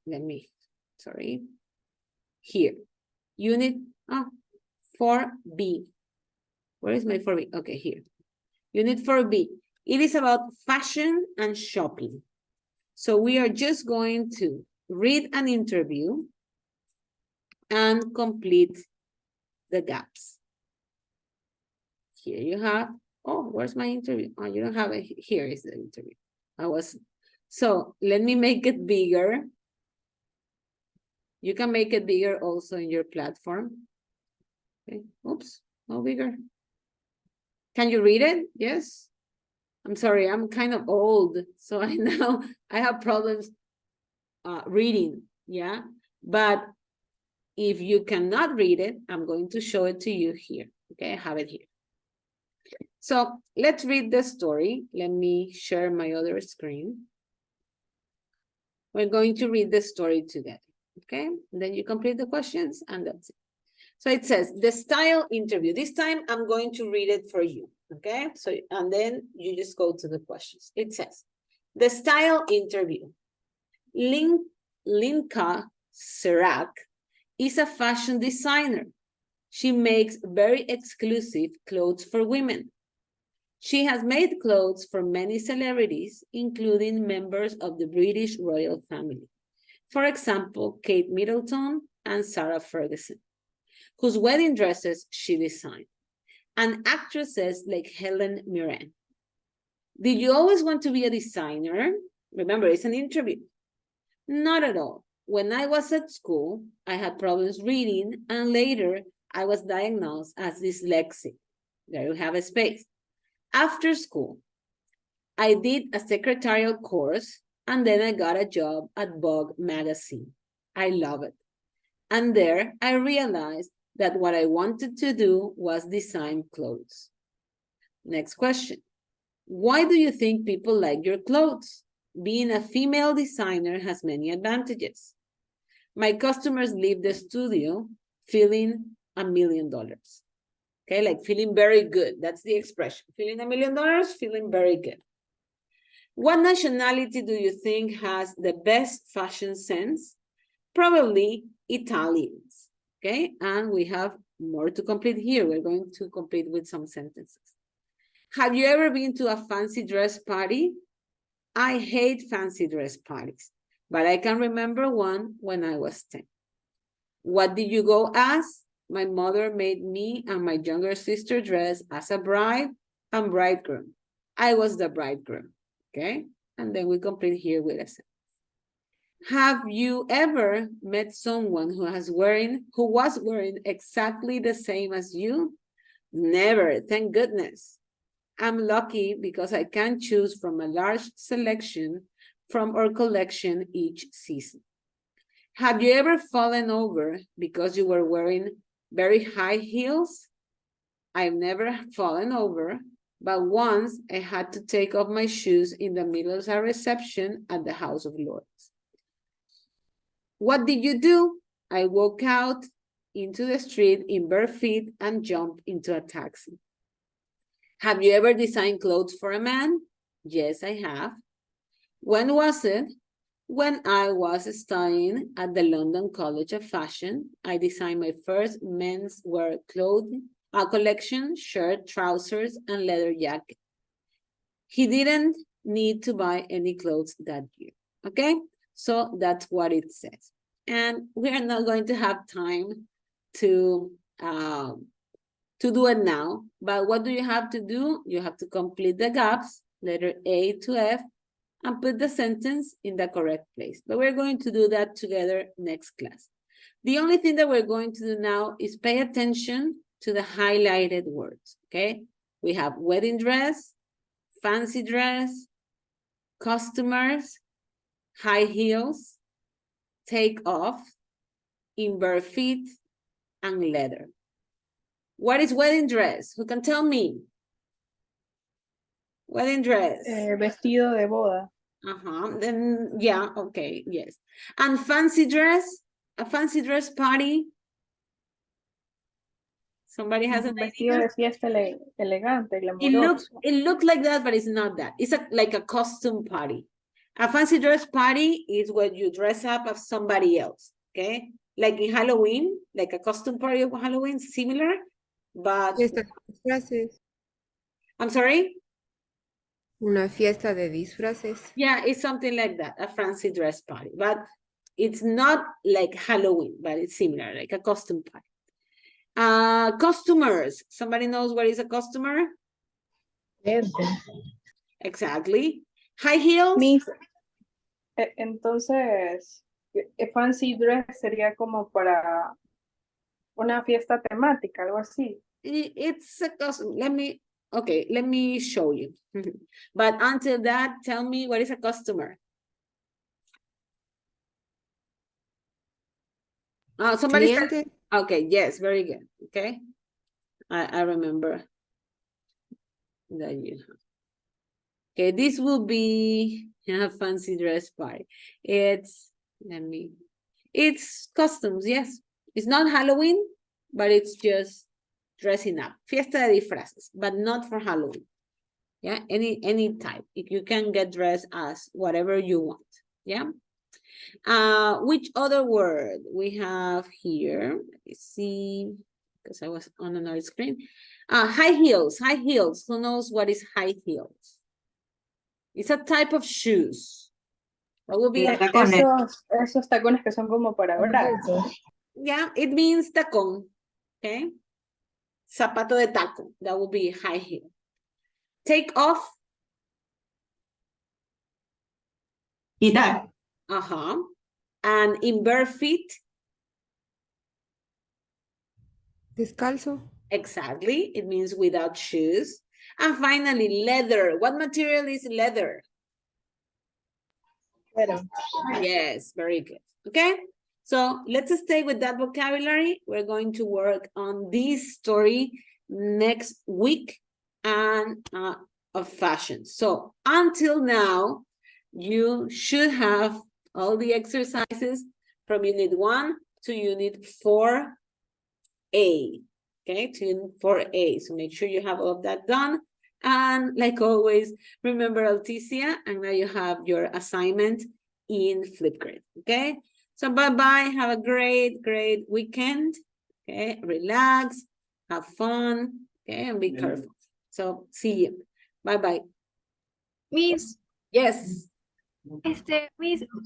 Here. Unit 4B. Where is my 4B? Okay, here. Unit 4B. It is about fashion and shopping. So we are just going to read an interview and complete the gaps. Here you have, where's my interview? Oh, you don't have it. Here is the interview. So let me make it bigger. You can make it bigger also in your platform. Okay, oops, no bigger. Can you read it? Yes. I'm sorry, I'm kind of old, so I have problems reading, yeah? But if you cannot read it, I'm going to show it to you here, okay? I have it here. So let's read the story. Let me share my other screen. We're going to read the story together, okay? And then you complete the questions and that's it. So it says, the style interview. This time I'm going to read it for you, okay? So, and then you just go to the questions. It says, the style interview. Linka Serac is a fashion designer. She makes very exclusive clothes for women. She has made clothes for many celebrities, including members of the British royal family. For example, Kate Middleton and Sarah Ferguson, whose wedding dresses she designed, and actresses like Helen Mirren. Did you always want to be a designer? Remember, it's an interview. Not at all. When I was at school, I had problems reading, and later I was diagnosed as dyslexic. There you have a space. After school, I did a secretarial course, and then I got a job at Vogue magazine. I love it. And there I realized that what I wanted to do was design clothes. Next question. Why do you think people like your clothes? Being a female designer has many advantages. My customers leave the studio feeling $1 million. Okay, like feeling very good. That's the expression. Feeling $1 million, feeling very good. What nationality do you think has the best fashion sense? Probably Italians. Okay, and we have more to complete here. We're going to complete with some sentences. Have you ever been to a fancy dress party? I hate fancy dress parties, but I can remember one when I was 10. What did you go as? My mother made me and my younger sister dress as a bride and bridegroom. I was the bridegroom, okay? And then we complete here with a sentence. Have you ever met someone who was wearing exactly the same as you? Never, thank goodness. I'm lucky because I can choose from a large selection from our collection each season. Have you ever fallen over because you were wearing very high heels? I've never fallen over, but once I had to take off my shoes in the middle of a reception at the House of Lords. What did you do? I walked out into the street in bare feet and jumped into a taxi. Have you ever designed clothes for a man? Yes, I have. When was it? When I was studying at the London College of Fashion, I designed my first menswear clothing collection, shirt, trousers, and leather jacket. He didn't need to buy any clothes that year, okay? So that's what it says. And we are not going to have time to do it now, but what do you have to do? You have to complete the gaps, letter A to F, and put the sentence in the correct place. But we're going to do that together next class. The only thing that we're going to do now is pay attention to the highlighted words, okay? We have wedding dress, fancy dress, customers, high heels, take off, in bare feet, and leather. What is wedding dress? Who can tell me? Wedding dress. Vestido de boda. Then, yeah, okay, yes. And fancy dress? A fancy dress party? Somebody has an Vestido idea? de fiesta elegante, It glamuroso. looks like that, but it's not that. It's like a costume party. A fancy dress party is when you dress up as somebody else, okay? Like in Halloween, like a costume party of Halloween, similar, but... Fiesta de disfraces. I'm sorry? Una fiesta de disfraces. Yeah, it's something like that, a fancy dress party, but it's not like Halloween, but it's similar, like a costume party. Customers, somebody knows what is a customer? Exactly. High heels? Entonces, fancy dress sería como para una fiesta temática, algo así. It's a custom. Let me show you. But until that, tell me what is a customer? Somebody said, Cliente. okay, yes, very good. Okay. I remember that you have. Okay, this will be a fancy dress party. It's customs, yes. It's not Halloween, but it's just dressing up. Fiesta de disfraces, but not for Halloween. Yeah, any type. If you can get dressed as whatever you want. Yeah. Which other word we have here? Let me see, because I was on another screen. High heels, high heels. Who knows what is high heels? It's a type of shoes. What will be esos tacones que son como para brazos. Yeah, it means tacón. Okay. Zapato de taco. That will be high heel. Take off. Quitar. And in bare feet. Descalzo. Exactly. It means without shoes. And finally, leather. What material is leather? Leather. Yes, very good. Okay. So let's stay with that vocabulary. We're going to work on this story next week and of fashion. So until now, you should have all the exercises from Unit 1 to Unit 4A. Okay, to Unit 4A. So make sure you have all of that done. And like always, remember Alticia, and now you have your assignment in Flipgrid. Okay, so bye-bye. Have a great weekend. Okay, relax, have fun, okay, and be careful. So see you. Bye-bye. Miss. Yes. Miss,